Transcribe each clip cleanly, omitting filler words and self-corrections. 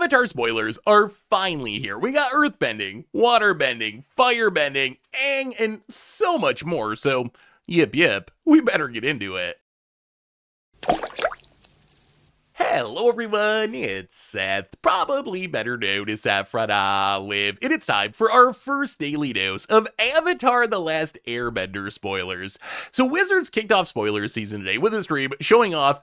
Avatar spoilers are finally here. We got earthbending, waterbending, firebending, Aang, and so much more, so yip yip, we better get into it. Hello everyone, it's Seth, probably better known as Saffron Olive, and it's time for our first daily dose of Avatar The Last Airbender spoilers. So Wizards kicked off spoiler season today with a stream showing off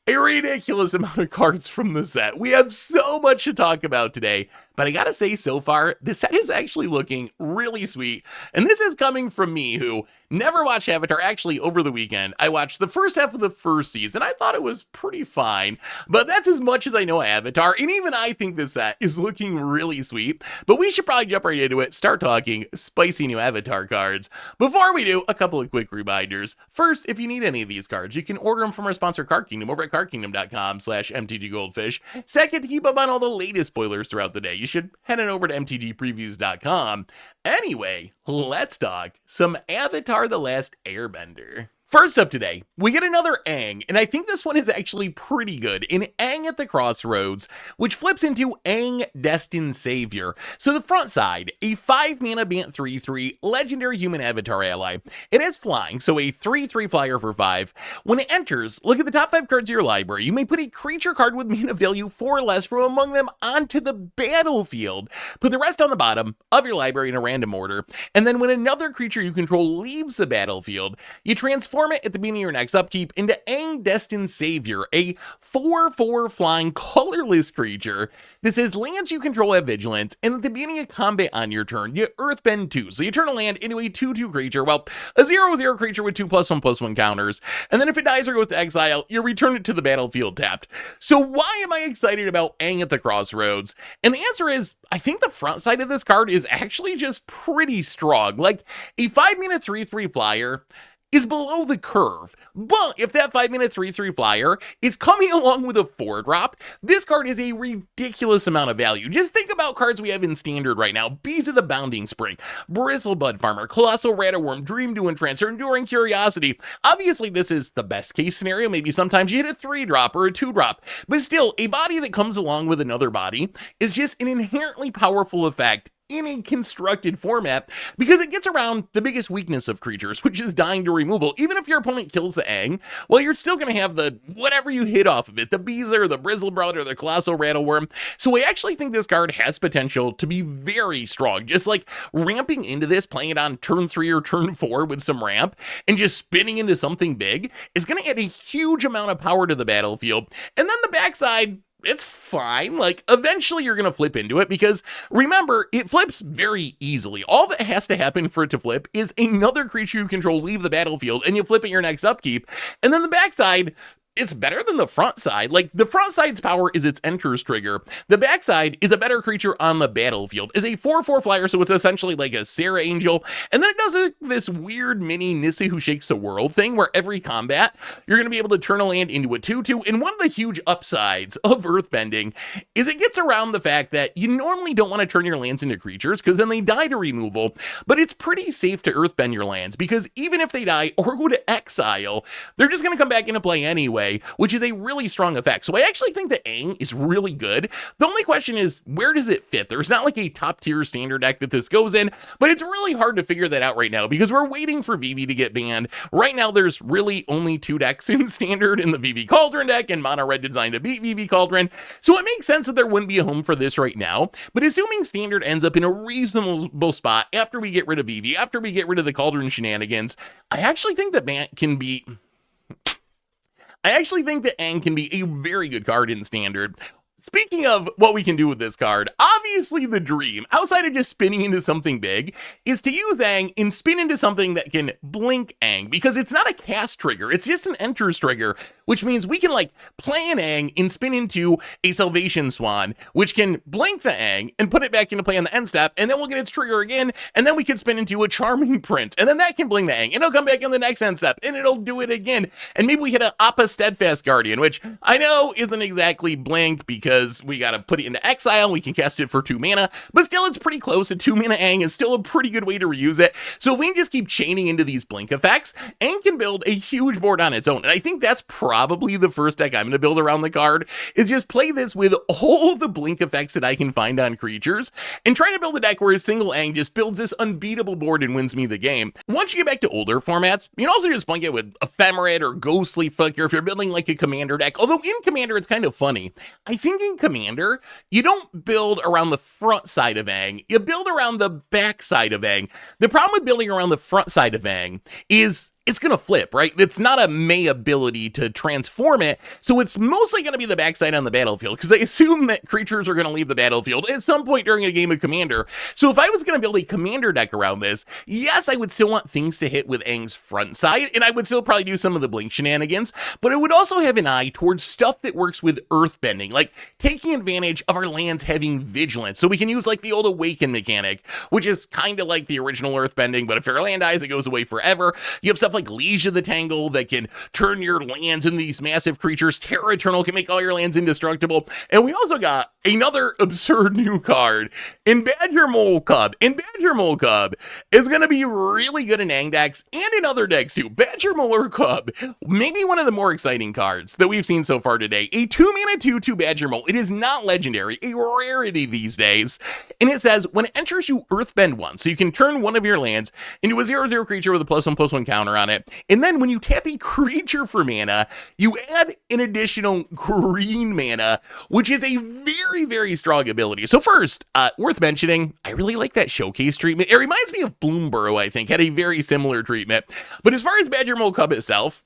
a ridiculous amount of cards from the set. We have so much to talk about today, but I gotta say, so far, the set is actually looking really sweet, and this is coming from me, who never watched Avatar. Actually, over the weekend, I watched the first half of the first season. I thought it was pretty fine, but that's as much as I know Avatar, and even I think this set is looking really sweet, but we should probably jump right into it, start talking spicy new Avatar cards. Before we do, a couple of quick reminders. First, if you need any of these cards, you can order them from our sponsor, Card Kingdom, over at cardkingdom.com/MTGGoldfish. Second, to keep up on all the latest spoilers throughout the day, you should head on over to MTGpreviews.com. Anyway, let's talk some Avatar The Last Airbender. First up today, we get another Aang, and I think this one is actually pretty good, in Aang at the Crossroads, which flips into Aang Destined Savior. So the front side, a 5-mana Bant 3/3 legendary human avatar ally. It has flying, so a 3/3 flyer for 5. When it enters, look at the top 5 cards of your library. You may put a creature card with mana value 4 or less from among them onto the battlefield. Put the rest on the bottom of your library in a random order, and then when another creature you control leaves the battlefield, you transform it at the beginning of your next upkeep into Aang Destined Savior, a 4/4 flying colorless creature. This is lands you control have vigilance, and at the beginning of combat on your turn, you earthbend 2. So you turn a land into a 2/2 creature, well, a 0/0 creature with 2+1/+1 counters, and then if it dies or goes to exile, you return it to the battlefield tapped. So why am I excited about Aang at the Crossroads? And the answer is, I think the front side of this card is actually just pretty strong. Like, a 5-mana 3/3 flyer is below the curve, but if that 5-mana 3/3 flyer is coming along with a 4-drop, this card is a ridiculous amount of value. Just think about cards we have in Standard right now: Bees of the Bounding Spring, Bristlebud Farmer, Colossal Rataworm, Dream to Entrancer, Enduring Curiosity. Obviously, this is the best case scenario. Maybe sometimes you hit a 3-drop or a 2-drop, but still, a body that comes along with another body is just an inherently powerful effect in a constructed format, because it gets around the biggest weakness of creatures, which is dying to removal. Even if your opponent kills the Aang, well, you're still going to have the whatever you hit off of it, the Beezer, the Bristlebud, or the Colossal Rattleworm. So I actually think this card has potential to be very strong. Just like ramping into this, playing it on turn 3 or turn 4 with some ramp, and just spinning into something big is going to add a huge amount of power to the battlefield. And then the backside, it's fine. Like, eventually you're going to flip into it, because remember, it flips very easily. All that has to happen for it to flip is another creature you control leave the battlefield, and you flip it your next upkeep. And then the backside, it's better than the front side. Like, the front side's power is its enters trigger. The backside is a better creature on the battlefield. It's a 4/4 flyer, so it's essentially like a Sarah Angel. And then it does this weird mini Nissa Who Shakes the World thing, where every combat, you're going to be able to turn a land into a 2/2. And one of the huge upsides of earthbending is it gets around the fact that you normally don't want to turn your lands into creatures, because then they die to removal. But it's pretty safe to earthbend your lands, because even if they die or go to exile, they're just going to come back into play anyway, which is a really strong effect. So I actually think that Aang is really good. The only question is, where does it fit? There's not like a top tier standard deck that this goes in, but it's really hard to figure that out right now, because we're waiting for Vivi to get banned. Right now, there's really only 2 decks in standard, in the Vivi Cauldron deck and Mono Red designed to beat Vivi Cauldron. So it makes sense that there wouldn't be a home for this right now, but assuming standard ends up in a reasonable spot after we get rid of Vivi, after we get rid of the Cauldron shenanigans, I actually think that Aang can be a very good card in Standard. Speaking of what we can do with this card, obviously the dream, outside of just spinning into something big, is to use Aang and spin into something that can blink Aang, because it's not a cast trigger, it's just an enters trigger, which means we can like play an Aang and spin into a Salvation Swan, which can blink the Aang and put it back into play on the end step, and then we'll get its trigger again, and then we can spin into a Charming Prince, and then that can blink the Aang, and it'll come back on the next end step, and it'll do it again, and maybe we hit an Appa Steadfast Guardian, which I know isn't exactly blink, because because we gotta put it into exile, we can cast it for 2 mana, but still it's pretty close. A 2 mana Aang is still a pretty good way to reuse it. So if we can just keep chaining into these blink effects, Aang can build a huge board on its own. And I think that's probably the first deck I'm gonna build around the card, is just play this with all the blink effects that I can find on creatures, and try to build a deck where a single Aang just builds this unbeatable board and wins me the game. Once you get back to older formats, you can also just blink it with Ephemerate or Ghostly Flicker if you're building like a Commander deck. Although in Commander, it's kind of funny. I think in Commander, you don't build around the front side of Aang, you build around the back side of Aang. The problem with building around the front side of Aang is it's going to flip, right? It's not a May ability to transform it, so it's mostly going to be the backside on the battlefield, because I assume that creatures are going to leave the battlefield at some point during a game of Commander. So if I was going to build a Commander deck around this, yes, I would still want things to hit with Aang's front side, and I would still probably do some of the blink shenanigans, but I would also have an eye towards stuff that works with earthbending, like taking advantage of our lands having vigilance, so we can use like the old Awaken mechanic, which is kind of like the original earthbending, but if your land dies, it goes away forever. You have stuff like Liege of the Tangle that can turn your lands into these massive creatures. Terra Eternal can make all your lands indestructible. And we also got another absurd new card in Badgermole Cub. And Badgermole Cub is going to be really good in Aang decks and in other decks too. Badgermole Cub, maybe one of the more exciting cards that we've seen so far today. A 2-mana 2/2 Badgermole. It is not legendary, a rarity these days. And it says, when it enters, you earthbend 1. So you can turn one of your lands into a 0/0 creature with a +1/+1 counter on it. And then when you tap a creature for mana, you add an additional green mana, which is a very, very strong ability. So first, worth mentioning, I really like that showcase treatment. It reminds me of Bloomburrow, I think, had a very similar treatment. But as far as Badgermole Cub itself,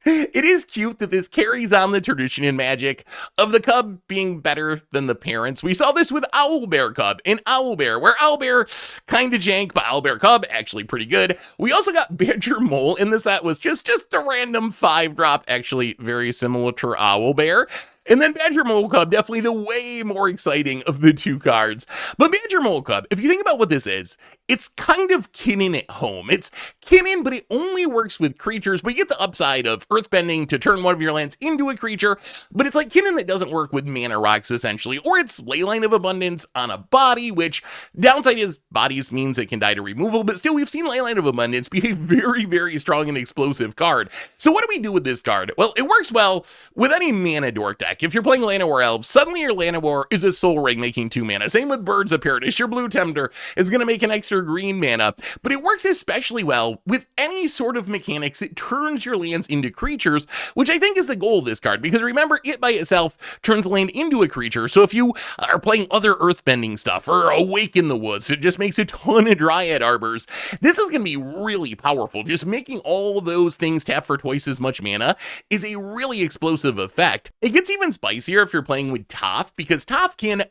it is cute that this carries on the tradition in Magic of the cub being better than the parents. We saw this with Owlbear Cub in Owlbear, where Owlbear kind of jank, but Owlbear Cub actually pretty good. We also got Badgermole in the set was just a random 5-drop, actually very similar to Owlbear. And then Badgermole Cub, definitely the way more exciting of the two cards. But Badgermole Cub, if you think about what this is, it's kind of Cunning at home. It's Cunning, but it only works with creatures, but you get the upside of earthbending to turn one of your lands into a creature, but it's like Cunning that doesn't work with mana rocks, essentially, or it's Leyline of Abundance on a body, which downside is bodies means it can die to removal, but still we've seen Leyline of Abundance be a very, very strong and explosive card. So what do we do with this card? Well, it works well with any mana dork deck. If you're playing Llanowar Elves, suddenly your Llanowar is a Soul Ring making 2 mana. Same with Birds of Paradise. Your Blue Tempter is going to make an extra green mana, but it works especially well with any sort of mechanics that turns your lands into creatures, which I think is the goal of this card, because remember, it by itself turns the land into a creature. So if you are playing other earthbending stuff or Awaken the Woods, it just makes a ton of Dryad Arbors. This is going to be really powerful. Just making all those things tap for twice as much mana is a really explosive effect. It gets even spicier if you're playing with Toph, because Toph can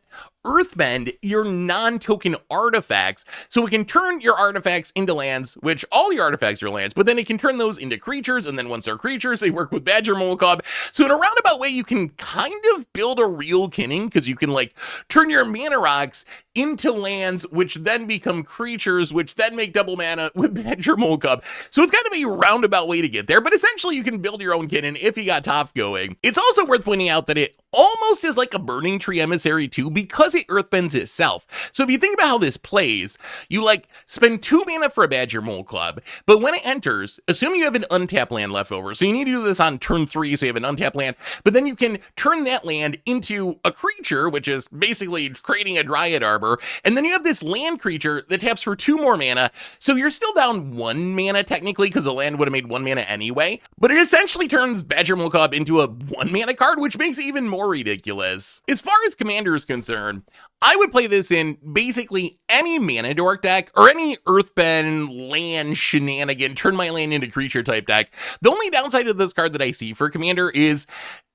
earthbend your non-token artifacts, so it can turn your artifacts into lands, which all your artifacts are lands, but then it can turn those into creatures, and then once they're creatures, they work with Badgermole Cub. So in a roundabout way, you can kind of build a real Cunning, because you can like turn your mana rocks into lands, which then become creatures, which then make double mana with Badgermole Cub. So it's kind of a roundabout way to get there, but essentially you can build your own Cunning if you got Toph going. It's also worth pointing out that it almost is like a Burning Tree Emissary too, because it earthbends itself. So if you think about how this plays, you like spend 2 mana for a Badgermole Cub, but when it enters, assume you have an untapped land left over. So you need to do this on turn 3, so you have an untapped land, but then you can turn that land into a creature, which is basically creating a Dryad Arbor, and then you have this land creature that taps for 2 more mana, so you're still down 1 mana technically, because the land would have made 1 mana anyway, but it essentially turns Badgermole Cub into a 1 mana card, which makes it even more ridiculous. As far as Commander is concerned, I would play this in basically any mana dork deck or any earthbend land shenanigan, turn my land into creature type deck. The only downside of this card that I see for Commander is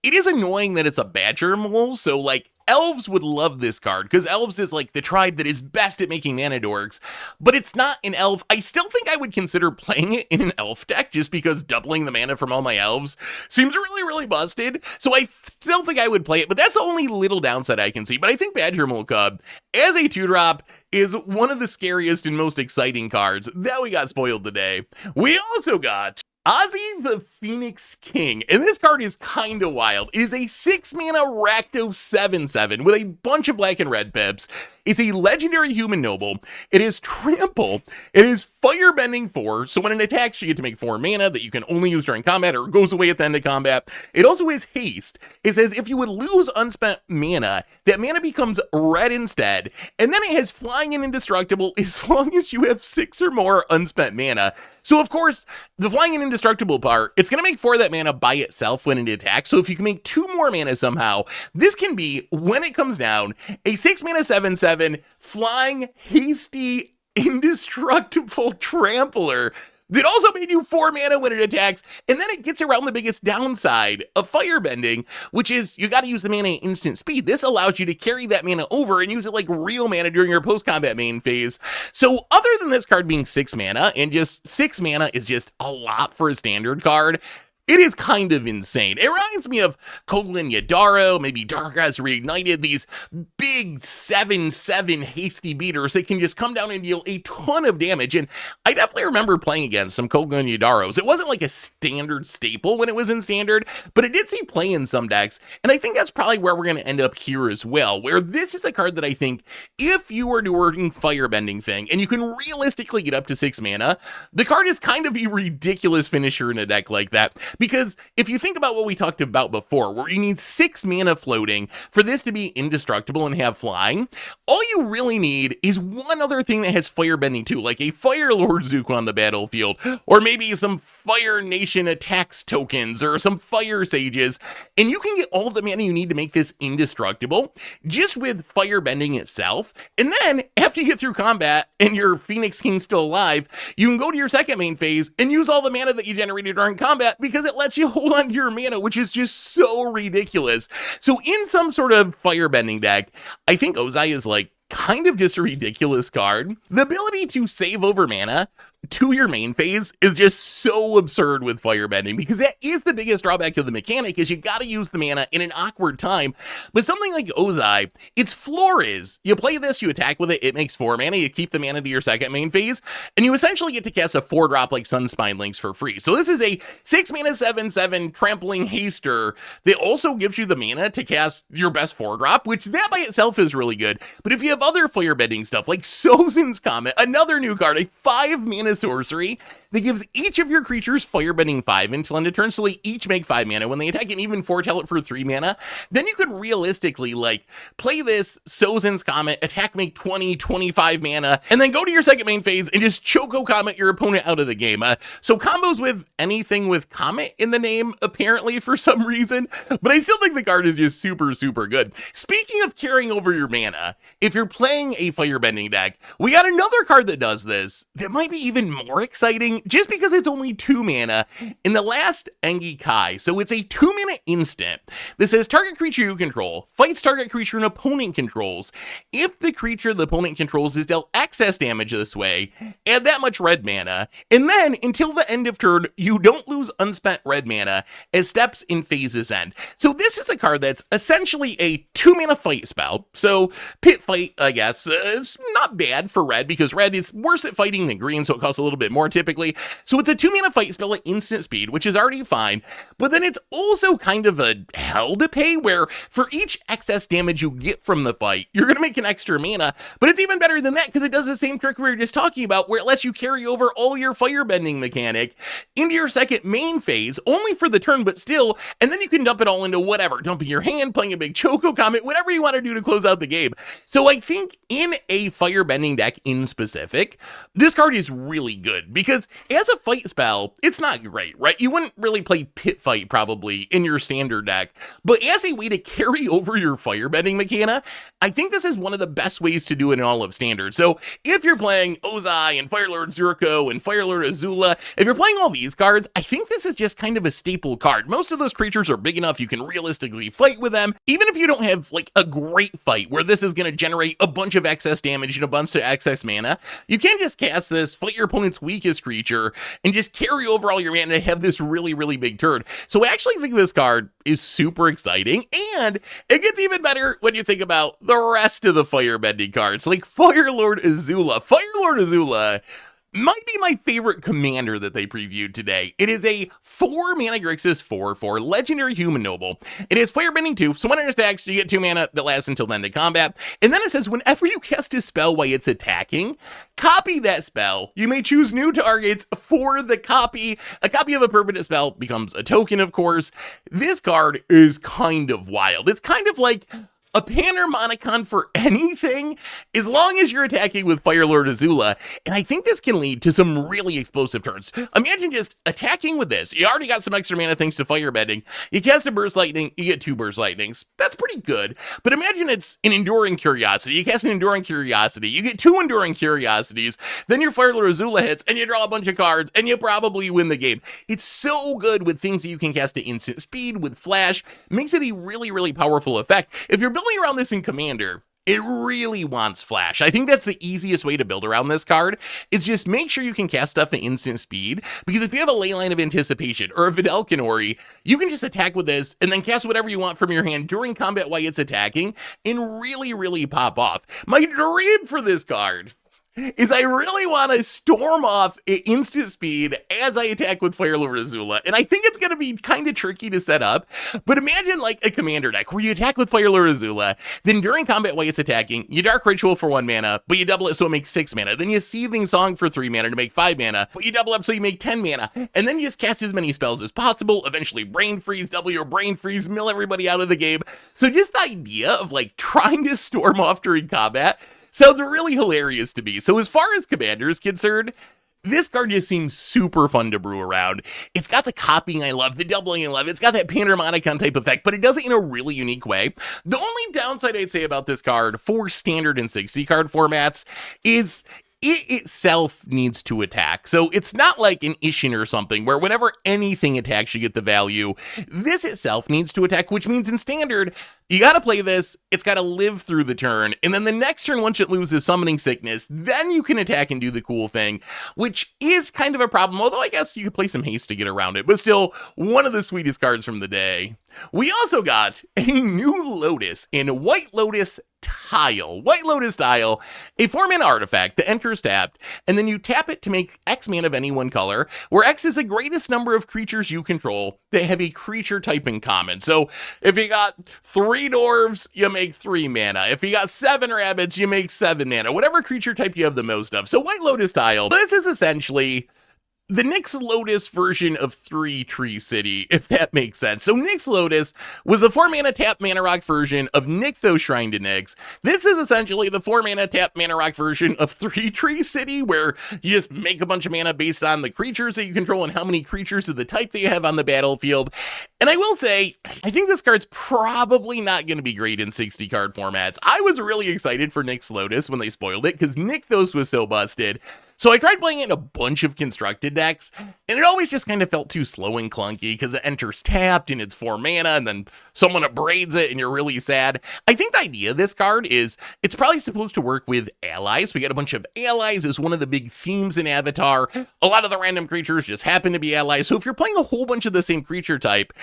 it is annoying that it's a Badgermole, so like Elves would love this card, because Elves is like the tribe that is best at making mana dorks, but it's not an Elf. I still think I would consider playing it in an Elf deck, just because doubling the mana from all my Elves seems really, really busted, so I still think I would play it, but that's the only little downside I can see. But I think Badgermole Cub, as a 2-drop, is one of the scariest and most exciting cards that we got spoiled today. We also got Ozai the Phoenix King, and this card is kinda wild. It is a 6-mana Rakdos 7/7 with a bunch of black and red pips. It's a legendary human noble. It is trample. It is firebending 4, so when it attacks, you get to make 4 mana that you can only use during combat or goes away at the end of combat. It also is haste. It says if you would lose unspent mana, that mana becomes red instead, and then it has flying and indestructible as long as you have 6 or more unspent mana. So of course, the flying and indestructible part, it's going to make 4 of that mana by itself when it attacks, so if you can make 2 more mana somehow, this can be, when it comes down, a 6-mana 7/7 flying, hasty, indestructible trampler that also made you 4 mana when it attacks, and then it gets around the biggest downside of firebending, which is you gotta use the mana at instant speed. This allows you to carry that mana over and use it like real mana during your post-combat main phase. So other than this card being 6 mana, and just 6 mana is just a lot for a standard card, it is kind of insane. It reminds me of Koglin Yadaro, maybe Darkraz Reignited, these big 7/7 hasty beaters that can just come down and deal a ton of damage. And I definitely remember playing against some Koglin Yadaros. It wasn't like a standard staple when it was in standard, but it did see play in some decks. And I think that's probably where we're going to end up here as well, where this is a card that I think if you were doing firebending thing and you can realistically get up to 6 mana, the card is kind of a ridiculous finisher in a deck like that. Because if you think about what we talked about before, where you need 6 mana floating for this to be indestructible and have flying, all you really need is one other thing that has firebending too, like a Fire Lord Zuko on the battlefield, or maybe some Fire Nation attacks tokens, or some Fire Sages, and you can get all the mana you need to make this indestructible just with firebending itself. And then, after you get through combat and your Phoenix King's still alive, you can go to your second main phase and use all the mana that you generated during combat because it lets you hold on to your mana, which is just so ridiculous. So in some sort of firebending deck, I think Ozai is like kind of just a ridiculous card. The ability to save over mana to your main phase is just so absurd with firebending, because that is the biggest drawback of the mechanic, is you gotta use the mana in an awkward time. But something like Ozai, its floor is, you play this, you attack with it, it makes 4 mana, you keep the mana to your second main phase, and you essentially get to cast a 4-drop like Sunspine Links for free. So this is a 6 mana 7/7 trampling haster that also gives you the mana to cast your best 4-drop, which that by itself is really good. But if you have other firebending stuff like Sozin's Comet, another new card, a 5 mana sorcery that gives each of your creatures firebending 5 until end of turn, so they each make 5 mana. When they attack, and even foretell it for 3 mana, then you could realistically like play this Sozin's Comet, attack, make 25 mana, and then go to your second main phase and just Choco Comet your opponent out of the game. So combos with anything with Comet in the name, apparently, for some reason, but I still think the card is just super, super good. Speaking of carrying over your mana, if you're playing a firebending deck, we got another card that does this that might be even more exciting just because it's only 2 mana in the Last Agni Kai. So it's a 2 mana instant. This says target creature you control fights target creature an opponent controls. If the creature the opponent controls is dealt excess damage this way, add that much red mana, and then until the end of turn, you don't lose unspent red mana as steps in phases end. So this is a card that's essentially a 2 mana fight spell. So pit fight, I guess, it's not bad for red because red is worse at fighting than green, so it costs a little bit more typically. So it's a 2 mana fight spell at instant speed, which is already fine, but then it's also kind of a hell to pay, where for each excess damage you get from the fight, you're going to make an extra mana, but it's even better than that because it does the same trick we were just talking about, where it lets you carry over all your firebending mechanic into your second main phase, only for the turn, but still, and then you can dump it all into whatever, dumping your hand, playing a big Choco Comet, whatever you want to do to close out the game. So I think in a firebending deck in specific, this card is really good because as a fight spell, it's not great, right? You wouldn't really play pit fight probably in your standard deck, but as a way to carry over your firebending mechanic, I think this is one of the best ways to do it in all of standard. So if you're playing Ozai and Firelord Zurko and Firelord Azula, if you're playing all these cards, I think this is just kind of a staple card. Most of those creatures are big enough you can realistically fight with them, even if you don't have like a great fight where this is going to generate a bunch of excess damage and a bunch of excess mana. You can just cast this, fight your opponent's weakest creature, and just carry over all your mana to have this really, really big turn. So I actually think this card is super exciting, and it gets even better when you think about the rest of the firebending cards, like Firelord Azula. Firelord Azula, might be my favorite commander that they previewed today. It is a 4-mana Grixis 4/4 legendary human noble. It is Firebending 2, so when it attacks, you get 2 mana that lasts until the end of combat. And then it says whenever you cast a spell while it's attacking, copy that spell. You may choose new targets for the copy. A copy of a permanent spell becomes a token, of course. This card is kind of wild. It's kind of like a Panharmonicon for anything, as long as you're attacking with Fire Lord Azula, and I think this can lead to some really explosive turns. Imagine just attacking with this. You already got some extra mana thanks to Firebending. You cast a Burst Lightning, you get 2 Burst Lightnings. That's pretty good, but imagine it's an Enduring Curiosity. You cast an Enduring Curiosity, you get 2 Enduring Curiosities, then your Fire Lord Azula hits, and you draw a bunch of cards, and you probably win the game. It's so good with things that you can cast at instant speed, with Flash. Makes it a really, really powerful effect. If you're building around this in Commander, it really wants Flash. I think that's the easiest way to build around this card, is just make sure you can cast stuff at instant speed, because if you have a Leyline of Anticipation or a Vidalcanori, you can just attack with this and then cast whatever you want from your hand during combat while it's attacking and really, really pop off. My dream for this card is I really want to storm off at instant speed as I attack with Fire Lord Azula, and I think it's going to be kind of tricky to set up, but imagine like a commander deck where you attack with Fire Lord Azula, then during combat while it's attacking, you Dark Ritual for 1 mana, but you double it so it makes 6 mana, then you Seething Song for 3 mana to make 5 mana, but you double up so you make 10 mana, and then you just cast as many spells as possible, eventually Brain Freeze, double your Brain Freeze, mill everybody out of the game. So just the idea of like trying to storm off during combat sounds really hilarious to me. So as far as Commander is concerned, this card just seems super fun to brew around. It's got the copying I love, the doubling I love. It's got that Panharmonicon type effect, but it does it in a really unique way. The only downside I'd say about this card for standard and 60 card formats is it itself needs to attack. So it's not like an Ishin or something where whenever anything attacks, you get the value. This itself needs to attack, which means in standard, you got to play this, it's got to live through the turn, and then the next turn, once it loses Summoning Sickness, then you can attack and do the cool thing, which is kind of a problem, although I guess you could play some haste to get around it, but still, one of the sweetest cards from the day. We also got a new Lotus in White Lotus Tile. White Lotus Tile, a 4-mana artifact that enters tapped, and then you tap it to make X mana of any one color, where X is the greatest number of creatures you control that have a creature type in common. So if you got 3 dwarves, you make 3 mana. If you got 7 rabbits, you make 7 mana. Whatever creature type you have the most of. So White Lotus Tile, this is essentially the Nyx Lotus version of 3 Tree City, if that makes sense. So Nyx Lotus was the 4-mana tap mana rock version of Nykthos Shrine to Nyx. This is essentially the 4-mana tap mana rock version of 3 Tree City, where you just make a bunch of mana based on the creatures that you control and how many creatures of the type that you have on the battlefield. And I will say, I think this card's probably not going to be great in 60 card formats. I was really excited for Nyx Lotus when they spoiled it, because Nykthos was so busted. So I tried playing it in a bunch of constructed decks, and it always just kind of felt too slow and clunky because it enters tapped and it's 4 mana, and then someone abrades it and you're really sad. I think the idea of this card is it's probably supposed to work with allies. We got a bunch of allies as one of the big themes in Avatar. A lot of the random creatures just happen to be allies. So if you're playing a whole bunch of the same creature type,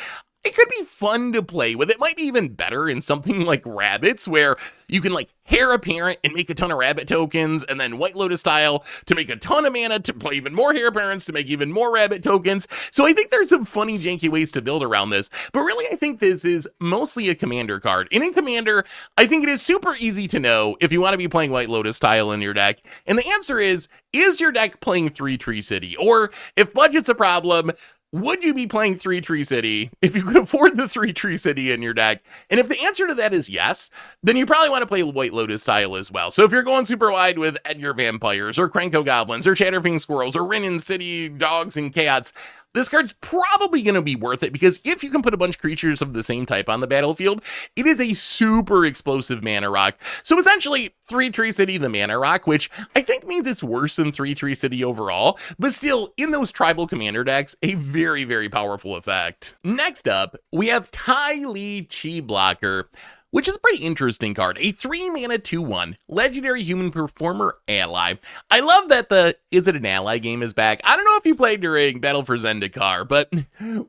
it could be fun to play with. It might be even better in something like rabbits, where you can like Heir Apparent and make a ton of rabbit tokens, and then White Lotus Tile to make a ton of mana to play even more Heir Apparents to make even more rabbit tokens. So I think there's some funny, janky ways to build around this. But really, I think this is mostly a Commander card. And in Commander, I think it is super easy to know if you want to be playing White Lotus Tile in your deck. And the answer is your deck playing 3 Tree City? Or if budget's a problem, would you be playing 3 Tree City if you could afford the 3 Tree City in your deck? And if the answer to that is yes, then you probably want to play White Lotus Tile as well. So if you're going super wide with Edgar Vampires, or Krenko Goblins, or Shatterfang Squirrels, or Rinnin City Dogs and Cats, this card's probably going to be worth it, because if you can put a bunch of creatures of the same type on the battlefield, it is a super explosive mana rock. So essentially, 3 Tree City, the mana rock, which I think means it's worse than 3 Tree City overall, but still, in those tribal commander decks, a very, very powerful effect. Next up, we have Tai Li Chi Blocker, which is a pretty interesting card. A 3-mana 2/1 legendary human performer ally. I love that the Is It an Ally game is back. I don't know if you played during Battle for Zendikar, but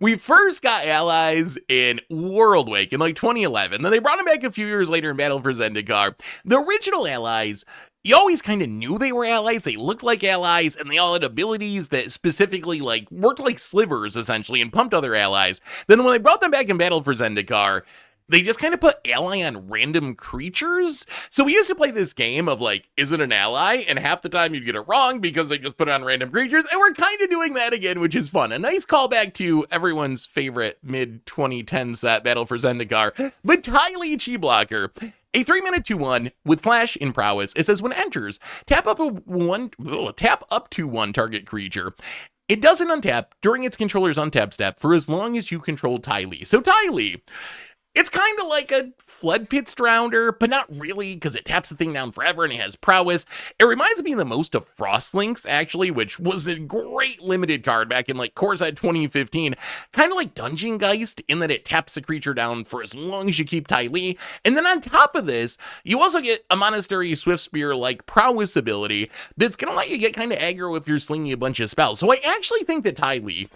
we first got allies in Worldwake in like 2011. Then they brought them back a few years later in Battle for Zendikar. The original allies you always kind of knew they were allies, they looked like allies, and they all had abilities that specifically, like, worked like slivers, essentially, and pumped other allies. Then when they brought them back in battle for Zendikar, they just kind of put ally on random creatures. So we used to play this game of like, is it an ally? And half the time you'd get it wrong because they just put it on random creatures. And we're kind of doing that again, which is fun. A nice callback to everyone's favorite mid-2010 set, Battle for Zendikar. But Ty Lee Chi Blocker, a 3-mana 2/1 with flash in prowess. It says when it enters, tap up to one target creature. It doesn't untap during its controller's untap step for as long as you control Ty Lee. So Ty Lee, it's kind of like a Flood Pit Rounder, but not really, because it taps the thing down forever and it has prowess. It reminds me the most of Frostlinks, actually, which was a great limited card back in like Core Set 2015. Kind of like Dungeon Geist, in that it taps the creature down for as long as you keep Ty Lee. And then on top of this, you also get a Monastery Swift Spear like prowess ability that's going to let you get kind of aggro if you're slinging a bunch of spells. So I actually think that Ty Lee,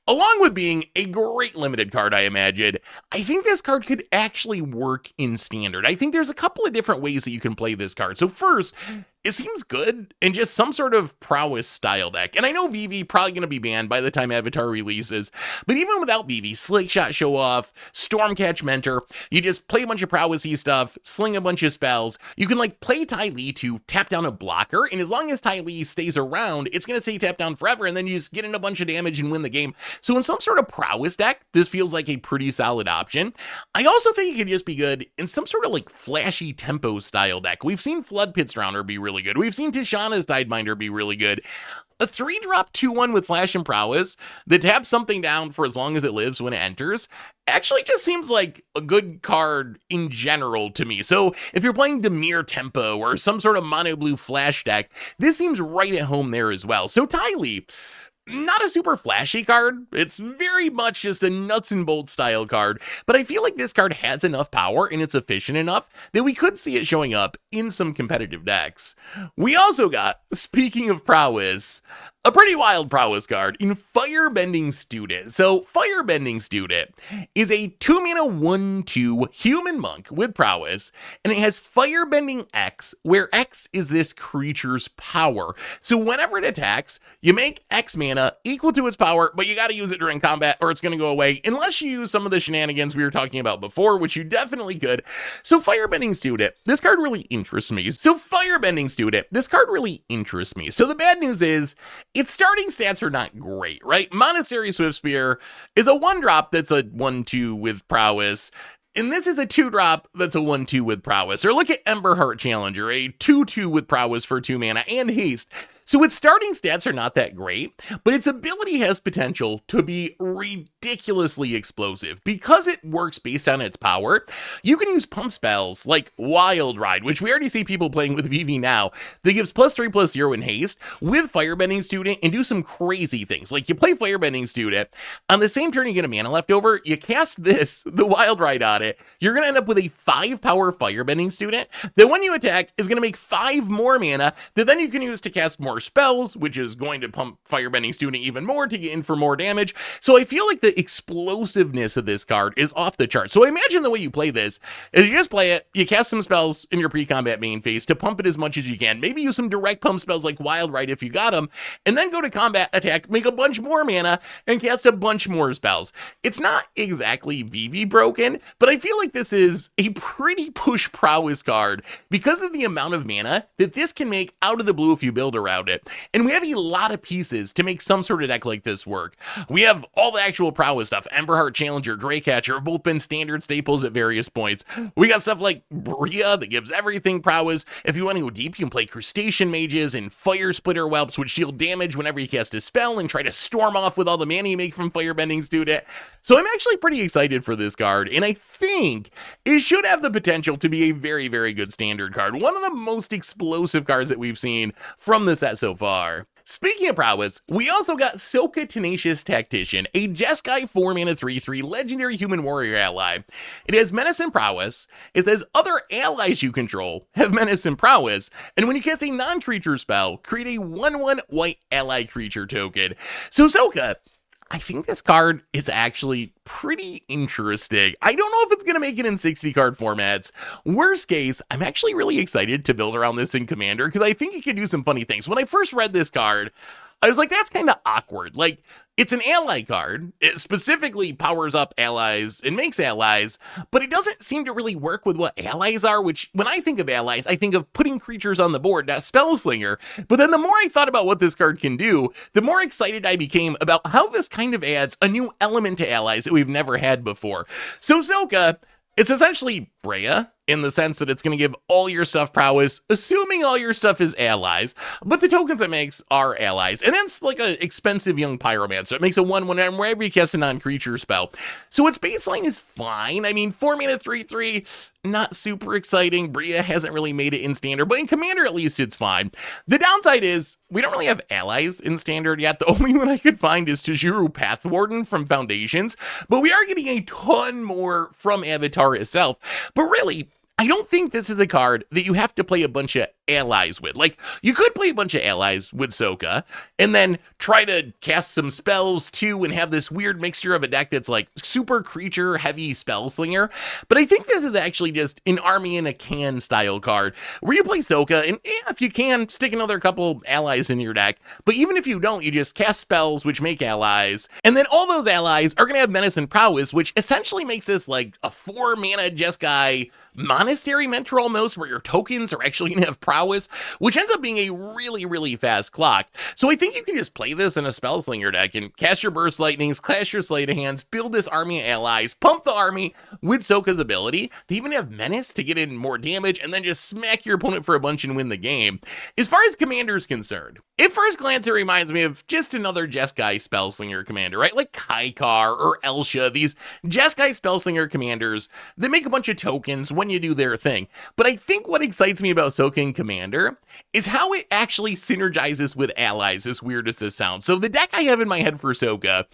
along with being a great limited card, I imagine, I think this card could actually work in Standard. I think there's a couple of different ways that you can play this card. So first, it seems good in just some sort of prowess style deck. And I know VV probably going to be banned by the time Avatar releases, but even without VV, Slick Shot Show Off, Stormcatch Mentor, you just play a bunch of prowessy stuff, sling a bunch of spells. You can like play Ty Lee to tap down a blocker, and as long as Ty Lee stays around, it's going to stay tap down forever, and then you just get in a bunch of damage and win the game. So in some sort of prowess deck, this feels like a pretty solid option. I also think it could just be good in some sort of like flashy tempo style deck. We've seen Flood Pit Rounder be really good. We've seen Tishana's Tideminder be really good. A 3-drop 2/1 with flash and prowess that taps something down for as long as it lives when it enters actually just seems like a good card in general to me. So if you're playing Dimir Tempo or some sort of mono blue flash deck, this seems right at home there as well. So Ty Lee, not a super flashy card. It's very much just a nuts and bolts style card, but I feel like this card has enough power and it's efficient enough that we could see it showing up in some competitive decks. We also got, speaking of prowess, a pretty wild prowess card in Firebending Student. So Firebending Student is a 2-mana 1/2 human monk with prowess, and it has Firebending X, where X is this creature's power. So whenever it attacks, you make X mana equal to its power, but you gotta use it during combat or it's gonna go away, unless you use some of the shenanigans we were talking about before, which you definitely could. So Firebending Student, this card really interests me. So the bad news is, its starting stats are not great, right? Monastery Swift Spear is a 1-drop that's a 1/2 with prowess, and this is a 2-drop that's a 1/2 with prowess. Or look at Emberheart Challenger, a 2/2 with prowess for 2 mana and haste. So its starting stats are not that great, but its ability has potential to be ridiculously explosive. Because it works based on its power, you can use pump spells like Wild Ride, which we already see people playing with VV now, that gives +3/+0 in haste with Firebending Student and do some crazy things. Like you play Firebending Student, on the same turn you get a mana left over, you cast this, the Wild Ride on it, you're going to end up with a 5-power Firebending Student that when you attack is going to make 5 more mana that then you can use to cast more spells, which is going to pump Firebending Student even more to get in for more damage. So I feel like the explosiveness of this card is off the chart. So I imagine the way you play this is you just play it, you cast some spells in your pre-combat main phase to pump it as much as you can. Maybe use some direct pump spells like Wild Ride if you got them, and then go to combat, attack, make a bunch more mana, and cast a bunch more spells. It's not exactly VV broken, but I feel like this is a pretty push prowess card because of the amount of mana that this can make out of the blue if you build around it. And we have a lot of pieces to make some sort of deck like this work. We have all the actual prowess stuff. Emberheart Challenger, Greycatcher have both been standard staples at various points. We got stuff like Bria that gives everything prowess. If you want to go deep, you can play Crustacean Mages and Fire Splitter Whelps, which deal damage whenever you cast a spell and try to storm off with all the mana you make from Firebending Student. So I'm actually pretty excited for this card, and I think it should have the potential to be a very, very good standard card. One of the most explosive cards that we've seen from the set so far. Speaking of prowess, we also got Sokka Tenacious Tactician, a Jeskai 4-mana 3/3 legendary human warrior ally. It has menace and prowess. It says other allies you control have menace and prowess, and when you cast a non-creature spell, create a 1/1 white ally creature token. So Sokka, I think this card is actually pretty interesting. I don't know if it's going to make it in 60 card formats. Worst case, I'm actually really excited to build around this in Commander because I think it can do some funny things. When I first read this card, I was like, that's kind of awkward. Like, it's an ally card. It specifically powers up allies and makes allies, but it doesn't seem to really work with what allies are, which when I think of allies, I think of putting creatures on the board, not Spellslinger. But then the more I thought about what this card can do, the more excited I became about how this kind of adds a new element to allies that we've never had before. So Sokka, it's essentially Rhea, in the sense that it's going to give all your stuff prowess, assuming all your stuff is allies, but the tokens it makes are allies. And then it's like an expensive young pyromancer. It makes a 1/1 whenever you cast a non-creature spell. So its baseline is fine. I mean, 4 mana 3/3, not super exciting. Rhea hasn't really made it in Standard, but in Commander at least it's fine. The downside is we don't really have allies in Standard yet. The only one I could find is Tajuru Pathwarden from Foundations, but we are getting a ton more from Avatar itself. But really, I don't think this is a card that you have to play a bunch of allies with. Like, you could play a bunch of allies with Sokka and then try to cast some spells too and have this weird mixture of a deck that's like super creature heavy Spellslinger. But I think this is actually just an army in a can style card where you play Sokka and if you can, stick another couple allies in your deck. But even if you don't, you just cast spells which make allies. And then all those allies are going to have menace and prowess, which essentially makes this like a 4 mana Jeskai Monastery Mentor almost, where your tokens are actually going to have prowess, which ends up being a really, really fast clock. So I think you can just play this in a Spellslinger deck and cast your Burst Lightnings, cast your Sleight of Hands, build this army of allies, pump the army with Sokka's ability to even have Menace to get in more damage, and then just smack your opponent for a bunch and win the game. As far as Commander's concerned, at first glance it reminds me of just another Jeskai Spellslinger commander, right? Like Kaikar or Elsha, these Jeskai Spellslinger commanders that make a bunch of tokens when you do their thing. But I think what excites me about Sokka in Commander is how it actually synergizes with allies, as weird as this sounds. So the deck I have in my head for Sokka,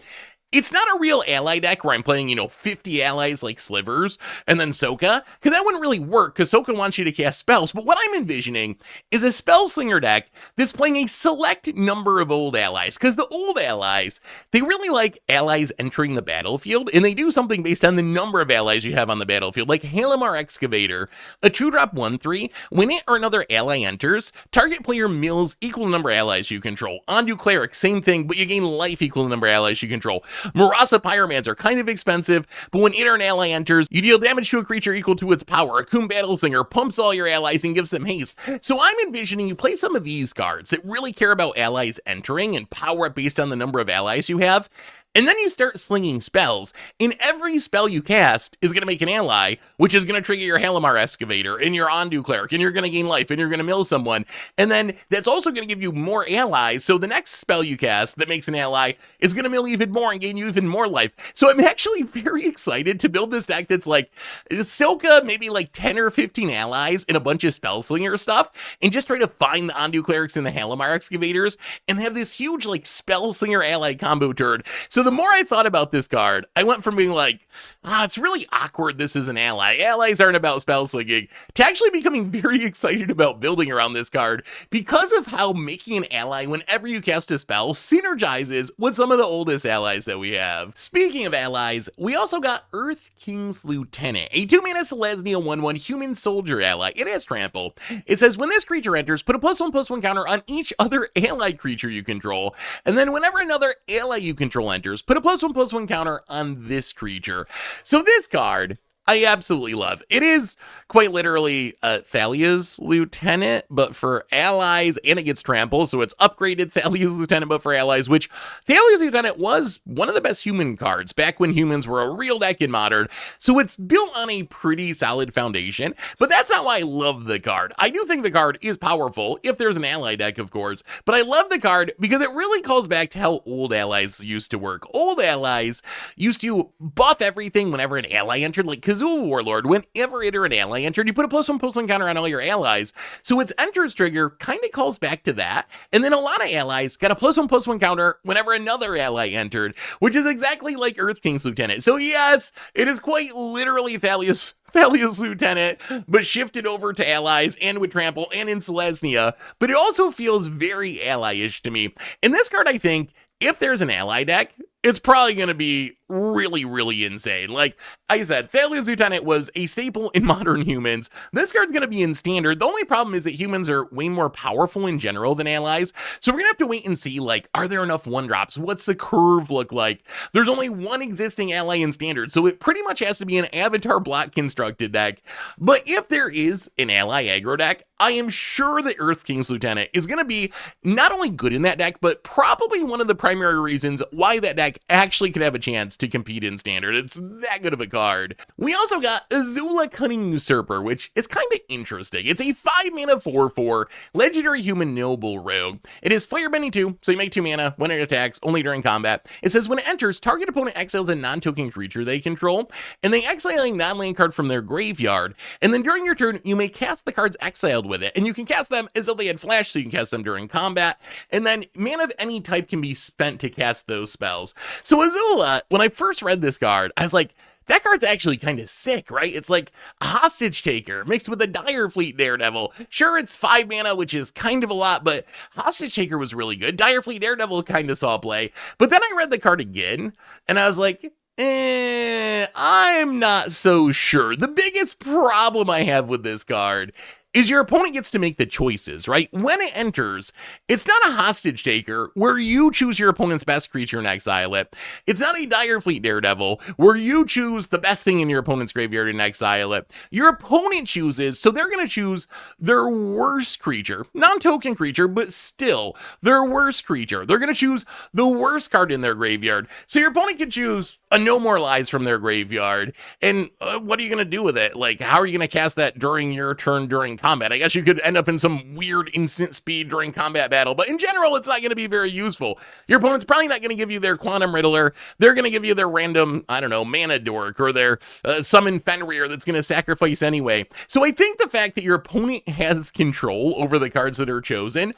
it's not a real ally deck where I'm playing, 50 allies like Slivers and then Sokka, because that wouldn't really work because Sokka wants you to cast spells. But what I'm envisioning is a Spellslinger deck that's playing a select number of old allies, because the old allies, they really like allies entering the battlefield, and they do something based on the number of allies you have on the battlefield, like Halimar Excavator, a 2-drop 1/3. When it or another ally enters, target player mills equal to number of allies you control. Ondu Cleric, same thing, but you gain life equal to number of allies you control. Murasa Pyromans are kind of expensive, but when it or an ally enters, you deal damage to a creature equal to its power. Akun Battlesinger pumps all your allies and gives them haste. So I'm envisioning you play some of these cards that really care about allies entering and power up based on the number of allies you have. And then you start slinging spells, and every spell you cast is going to make an ally, which is going to trigger your Halimar Excavator and your Ondu Cleric, and you're going to gain life, and you're going to mill someone. And then that's also going to give you more allies, so the next spell you cast that makes an ally is going to mill even more and gain you even more life. So I'm actually very excited to build this deck that's like Sokka, maybe like 10 or 15 allies and a bunch of Spellslinger stuff, and just try to find the Ondu Clerics and the Halimar Excavators, and have this huge like Spellslinger ally combo turn. So the more I thought about this card, I went from being like, it's really awkward this is an ally. Allies aren't about spell slinging, to actually becoming very excited about building around this card because of how making an ally whenever you cast a spell synergizes with some of the oldest allies that we have. Speaking of allies, we also got Earth King's Lieutenant, a 2-mana Selesnya 1/1 human soldier ally. It has trample. It says when this creature enters, put a +1/+1 counter on each other ally creature you control, and then whenever another ally you control enters, put a +1/+1 counter on this creature. So this card, I absolutely love. It is quite literally Thalia's Lieutenant, but for allies, and it gets trample, so it's upgraded Thalia's Lieutenant, but for allies, which Thalia's Lieutenant was one of the best human cards back when humans were a real deck in Modern, so it's built on a pretty solid foundation, but that's not why I love the card. I do think the card is powerful, if there's an ally deck, of course, but I love the card because it really calls back to how old allies used to work. Old allies used to buff everything whenever an ally entered, like Kazula Warlord, whenever it or an ally entered, you put a +1/+1 counter on all your allies. So its enters trigger kind of calls back to that. And then a lot of allies got a +1/+1 counter whenever another ally entered, which is exactly like Earth King's Lieutenant. So yes, it is quite literally Thalia's Lieutenant, but shifted over to allies and with trample and in Selesnya. But it also feels very ally-ish to me. In this card, I think, if there's an ally deck it's probably going to be really, really insane. Like I said, Thalia's Lieutenant was a staple in modern humans. This card's going to be in standard. The only problem is that humans are way more powerful in general than allies. So we're going to have to wait and see, like, are there enough 1-drops? What's the curve look like? There's only one existing ally in standard, so it pretty much has to be an avatar block constructed deck. But if there is an ally aggro deck, I am sure that Earth King's Lieutenant is going to be not only good in that deck, but probably one of the primary reasons why that deck actually could have a chance to compete in standard. It's that good of a card. We also got Azula Cunning Usurper, which is kind of interesting. It's a 5-mana 4/4 legendary human noble rogue. It is Firebending 2, so you make 2 mana when it attacks, only during combat. It says when it enters, target opponent exiles a non-token creature they control, and they exile a non-land card from their graveyard. And then during your turn, you may cast the cards exiled with it, and you can cast them as though they had flash, so you can cast them during combat. And then mana of any type can be spent to cast those spells. So Azula, when I first read this card, I was like, that card's actually kind of sick, right? It's like a Hostage Taker mixed with a Dire Fleet Daredevil. Sure, it's 5 mana, which is kind of a lot, but Hostage Taker was really good. Dire Fleet Daredevil kind of saw play. But then I read the card again, and I was like, I'm not so sure. The biggest problem I have with this card is your opponent gets to make the choices, right? When it enters, it's not a Hostage Taker where you choose your opponent's best creature and exile it. It's not a Dire Fleet Daredevil where you choose the best thing in your opponent's graveyard and exile it. Your opponent chooses, so they're going to choose their worst creature, non-token creature, but still their worst creature. They're going to choose the worst card in their graveyard. So your opponent can choose a No More Lies from their graveyard. And what are you going to do with it? Like, how are you going to cast that during your turn during combat? I guess you could end up in some weird instant speed during combat battle, but in general, it's not going to be very useful. Your opponent's probably not going to give you their Quantum Riddler. They're going to give you their random, I don't know, Mana Dork or their Summon Fenrir that's going to sacrifice anyway. So I think the fact that your opponent has control over the cards that are chosen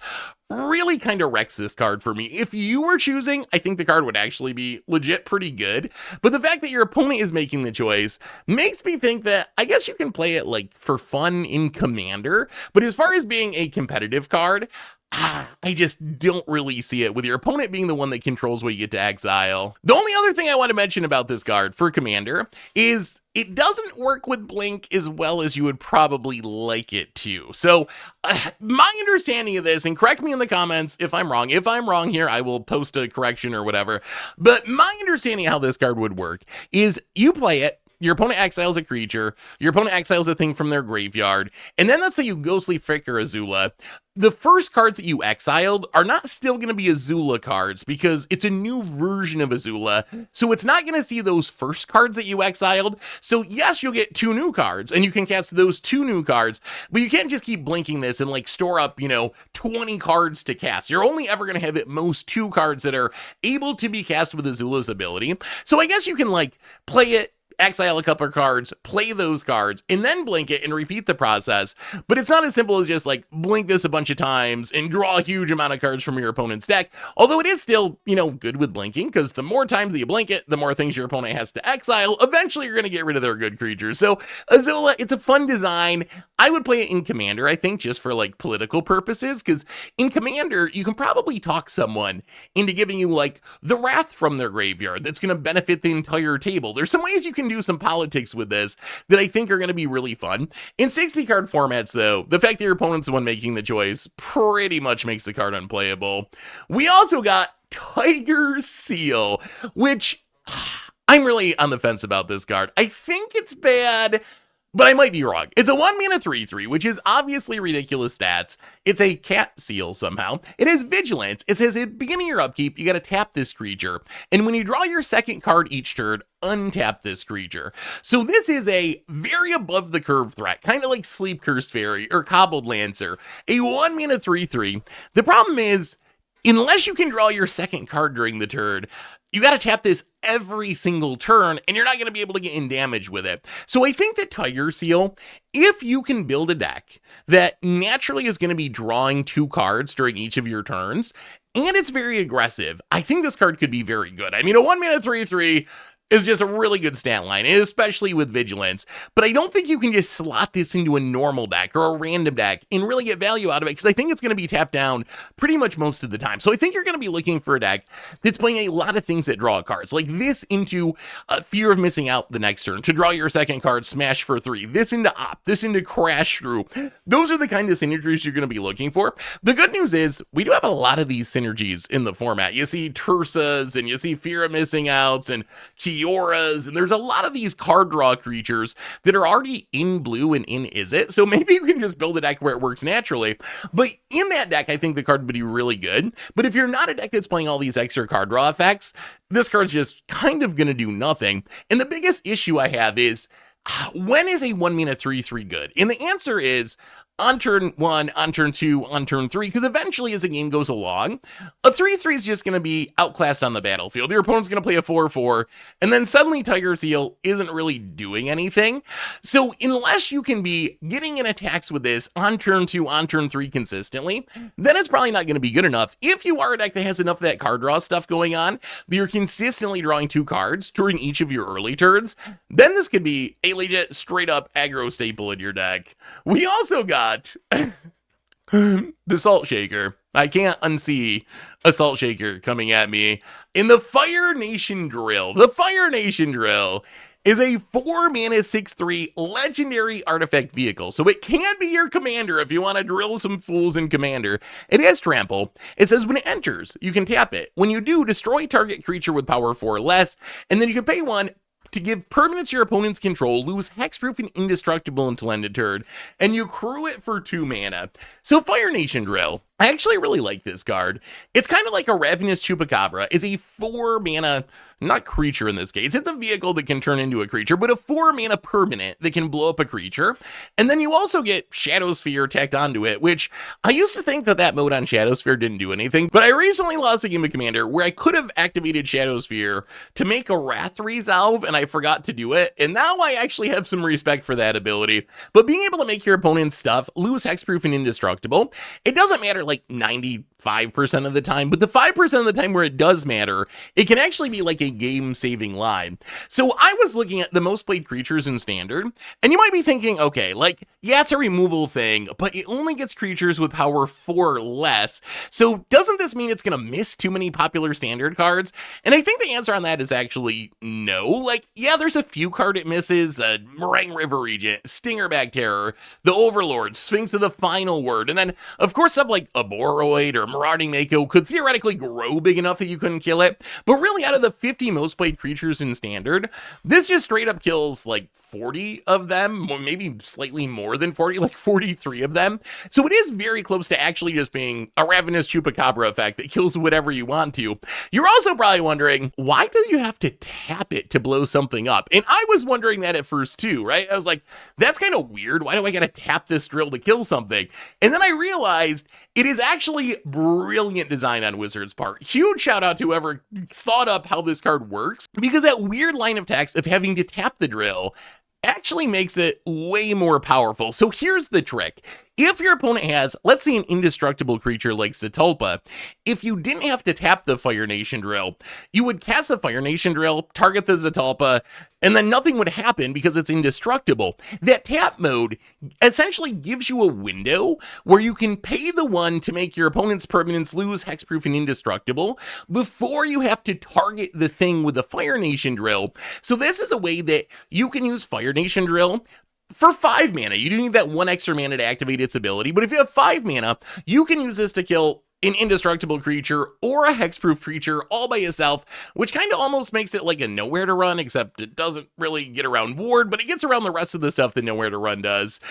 really kind of wrecks this card for me. If you were choosing, I think the card would actually be legit pretty good, but the fact that your opponent is making the choice makes me think that I guess you can play it like for fun in Commander, but as far as being a competitive card, I just don't really see it with your opponent being the one that controls what you get to exile. The only other thing I want to mention about this card for Commander is it doesn't work with Blink as well as you would probably like it to. So my understanding of this, and correct me in the comments if I'm wrong. If I'm wrong here, I will post a correction or whatever. But my understanding of how this card would work is you play it, your opponent exiles a creature, your opponent exiles a thing from their graveyard, and then let's say you Ghostly Flicker Azula. The first cards that you exiled are not still going to be Azula cards because it's a new version of Azula, so it's not going to see those first cards that you exiled. So yes, you'll get 2 new cards, and you can cast those 2 new cards, but you can't just keep blinking this and like store up, 20 cards to cast. You're only ever going to have at most 2 cards that are able to be cast with Azula's ability. So I guess you can like play it, exile a couple of cards, play those cards, and then blink it and repeat the process. But it's not as simple as just like blink this a bunch of times and draw a huge amount of cards from your opponent's deck. Although it is still, good with blinking, because the more times that you blink it, the more things your opponent has to exile. Eventually, you're going to get rid of their good creatures. So Azula, it's a fun design. I would play it in Commander, I think, just for like political purposes, because in Commander, you can probably talk someone into giving you like the Wrath from their graveyard that's going to benefit the entire table. There's some ways you can do some politics with this that I think are going to be really fun. In 60 card formats, though, the fact that your opponent's the one making the choice pretty much makes the card unplayable. We also got Tiger Seal, which I'm really on the fence about this card. I think it's bad, but I might be wrong. It's a 1-mana 3/3, which is obviously ridiculous stats. It's a cat seal somehow. It has vigilance. It says at the beginning of your upkeep, you got to tap this creature. And when you draw your second card each turn, untap this creature. So this is a very above the curve threat, kind of like Sleep Cursed Fairy or Cobbled Lancer. A 1-mana 3/3. The problem is, unless you can draw your second card during the turn, you got to tap this every single turn, and you're not going to be able to get in damage with it. So I think that Tiger Seal, if you can build a deck that naturally is going to be drawing 2 cards during each of your turns, and it's very aggressive, I think this card could be very good. I mean, a 1-mana 3/3, is just a really good stat line, especially with Vigilance. But I don't think you can just slot this into a normal deck or a random deck and really get value out of it, because I think it's going to be tapped down pretty much most of the time. So I think you're going to be looking for a deck that's playing a lot of things that draw cards, like this into fear of missing out the next turn to draw your second card, smash for 3, this into Op, this into Crash Through. Those are the kind of synergies you're going to be looking for. The good news is we do have a lot of these synergies in the format. You see Tursas, and you see Fear of Missing Outs, and Kioras, and there's a lot of these card draw creatures that are already in blue and in Izzet, so maybe you can just build a deck where it works naturally. But in that deck, I think the card would be really good. But if you're not a deck that's playing all these extra card draw effects, this card's just kind of gonna do nothing. And the biggest issue I have is, when is a 1-mana 3/3 good? And the answer is on turn 1, on turn 2, on turn 3, because eventually as the game goes along, a 3/3 is just going to be outclassed on the battlefield. Your opponent's going to play a 4/4, and then suddenly Tiger's Heel isn't really doing anything. So unless you can be getting in attacks with this on turn 2, on turn 3 consistently, then it's probably not going to be good enough. If you are a deck that has enough of that card draw stuff going on, that you're consistently drawing 2 cards during each of your early turns, then this could be a legit straight up aggro staple in your deck. We also got the Salt Shaker. I can't unsee a Salt Shaker coming at me. In the Fire Nation Drill. The Fire Nation Drill is a 4-mana 6/3 legendary artifact vehicle. So it can be your commander if you want to drill some fools in commander. It has trample. It says when it enters, you can tap it. When you do, destroy target creature with power 4 or less, and then you can pay 1 to give permanents your opponent's control, lose hexproof and indestructible until end of turn, and you crew it for 2 mana. So Fire Nation Drill, I actually really like this card. It's kind of like a Ravenous Chupacabra. It's a 4-mana, not creature in this case, it's a vehicle that can turn into a creature, but a 4-mana permanent that can blow up a creature. And then you also get Shadow Sphere tacked onto it, which I used to think that that mode on Shadow Sphere didn't do anything, but I recently lost a game of Commander where I could have activated Shadow Sphere to make a Wrath Resolve, and I forgot to do it, and now I actually have some respect for that ability. But being able to make your opponent's stuff lose hexproof and indestructible, it doesn't matter like 95% of the time, but the 5% of the time where it does matter, it can actually be like a game-saving line. So I was looking at the most played creatures in Standard, and you might be thinking, okay, like, yeah, it's a removal thing, but it only gets creatures with power 4 or less, so doesn't this mean it's gonna miss too many popular Standard cards? And I think the answer on that is actually no. Like, yeah, there's a few card it misses, Meringue River Regent, Stingerback Terror, the Overlord, Sphinx of the Final Word, and then, of course, stuff like Aboroid or Marauding Mako could theoretically grow big enough that you couldn't kill it, but really out of the 50 most played creatures in Standard, this just straight up kills like 40 of them, or maybe slightly more than 40, like 43 of them. So it is very close to actually just being a Ravenous Chupacabra effect that kills whatever you want to. You're also probably wondering, why do you have to tap it to blow something up? And I was wondering that at first too, right? I was like, that's kind of weird. Why do I gotta tap this drill to kill something? And then I realized it is actually brilliant design on Wizards' part. Huge shout out to whoever thought up how this card works, because that weird line of text of having to tap the drill actually makes it way more powerful. So here's the trick. If your opponent has, let's say, an indestructible creature like Zetalpa, if you didn't have to tap the Fire Nation Drill, you would cast the Fire Nation Drill, target the Zetalpa, and then nothing would happen because it's indestructible. That tap mode essentially gives you a window where you can pay the 1 to make your opponent's permanents lose hexproof and indestructible before you have to target the thing with the Fire Nation Drill. So this is a way that you can use Fire Nation Drill for 5 mana. You do need that 1 extra mana to activate its ability, but if you have 5 mana, you can use this to kill an indestructible creature or a hexproof creature all by itself, which kind of almost makes it like a Nowhere to Run, except it doesn't really get around Ward, but it gets around the rest of the stuff that Nowhere to Run does.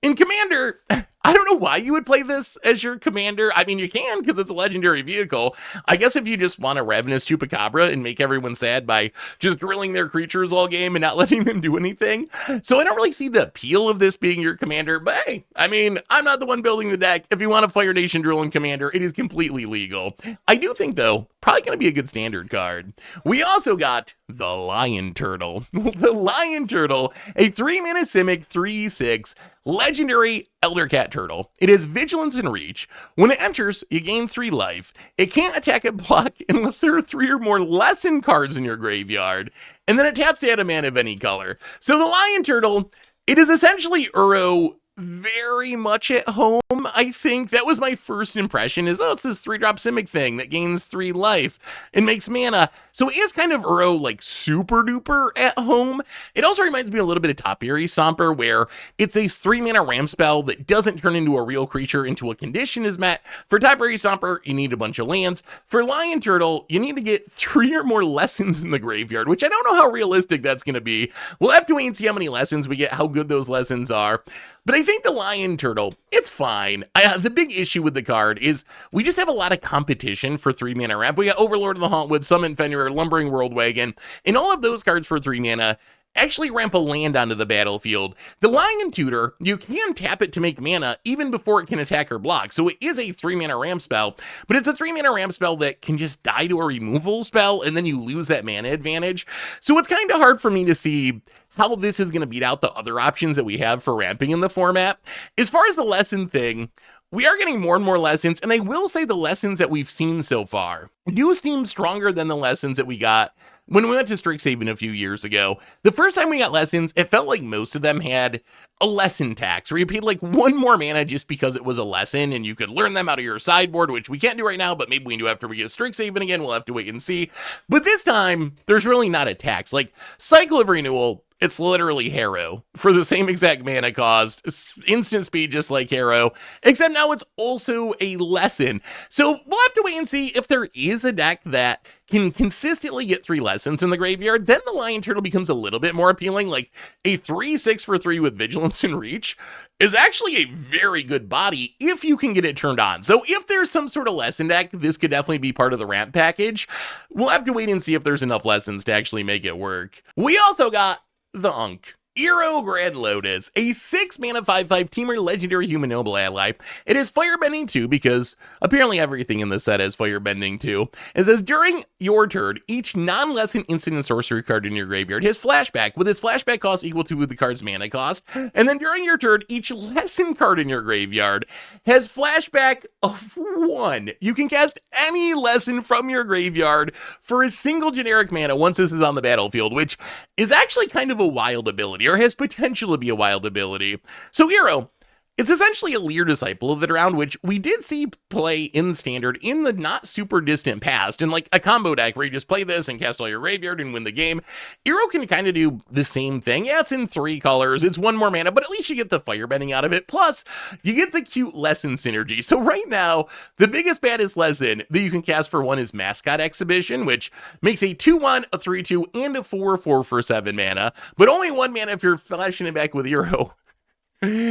In Commander, I don't know why you would play this as your commander. I mean, you can because it's a legendary vehicle. I guess if you just want a Ravenous Chupacabra and make everyone sad by just drilling their creatures all game and not letting them do anything. So I don't really see the appeal of this being your commander, but hey, I mean, I'm not the one building the deck. If you want a Fire Nation Drill and commander, it is completely legal. I do think, though, probably going to be a good Standard card. We also got the Lion Turtle. The Lion Turtle, a 3-mana Simic 3/6 Legendary Elder Cat Turtle. It has Vigilance and Reach. When it enters, you gain 3 life. It can't attack and block unless there are 3 or more lesson cards in your graveyard. And then it taps to add a mana of any color. So the Lion Turtle, it is essentially Iroh very much at home, I think. That was my first impression is, oh, it's this 3-drop Simic thing that gains 3 life and makes mana. So it is kind of Iroh, like, super duper at home. It also reminds me a little bit of Topiary Stomper, where it's a 3-mana ramp spell that doesn't turn into a real creature until a condition is met. For Topiary Stomper, you need a bunch of lands. For Lion Turtle, you need to get 3 or more lessons in the graveyard, which I don't know how realistic that's going to be. We'll have to wait and see how many lessons we get, how good those lessons are. But I think the Lion Turtle, it's fine. The big issue with the card is we just have a lot of competition for 3-mana ramp. We got Overlord of the Hauntwood, Summon Fenrir, Lumbering Worldwagon, and all of those cards for 3 mana actually ramp a land onto the battlefield. The Lion Tutor, you can tap it to make mana even before it can attack or block. So it is a 3-mana ramp spell, but it's a 3-mana ramp spell that can just die to a removal spell, and then you lose that mana advantage. So it's kind of hard for me to see how this is going to beat out the other options that we have for ramping in the format. As far as the lesson thing, we are getting more and more lessons, and I will say the lessons that we've seen so far do seem stronger than the lessons that we got when we went to Strixhaven a few years ago. The first time we got lessons, it felt like most of them had a lesson tax, where you paid like 1 more mana just because it was a lesson, and you could learn them out of your sideboard, which we can't do right now, but maybe we can do after we get Strixhaven again. We'll have to wait and see. But this time, there's really not a tax. Like, Cycle of Renewal, it's literally Harrow for the same exact mana cost, instant speed just like Harrow, except now it's also a lesson. So we'll have to wait and see if there is a deck that can consistently get 3 lessons in the graveyard. Then the Lion Turtle becomes a little bit more appealing. Like, a 3/6 for 3 with Vigilance and Reach is actually a very good body if you can get it turned on. So if there's some sort of lesson deck, this could definitely be part of the ramp package. We'll have to wait and see if there's enough lessons to actually make it work. We also got the Unk. Iroh Grand Lotus, a 6-mana 5/5 Teamer legendary human noble ally. It is Firebending 2 because apparently everything in this set has Firebending 2. It says during your turn, each non-lesson instant and sorcery card in your graveyard has flashback, with its flashback cost equal to the card's mana cost. And then during your turn, each lesson card in your graveyard has flashback of 1. You can cast any lesson from your graveyard for a single generic mana once this is on the battlefield, which is actually kind of a wild ability, or has potential to be a wild ability. So Iroh, it's essentially a Leer Disciple of the Drowned, which we did see play in Standard in the not super distant past, in like a combo deck where you just play this and cast all your graveyard and win the game. Iroh can kind of do the same thing. Yeah, it's in 3 colors, it's 1 more mana, but at least you get the Firebending out of it. Plus, you get the cute lesson synergy. So right now, the biggest baddest lesson that you can cast for 1 is Mascot Exhibition, which makes a 2/1, a 3/2, and a 4/4 for 7 mana, but only 1 mana if you're flashing it back with Iroh.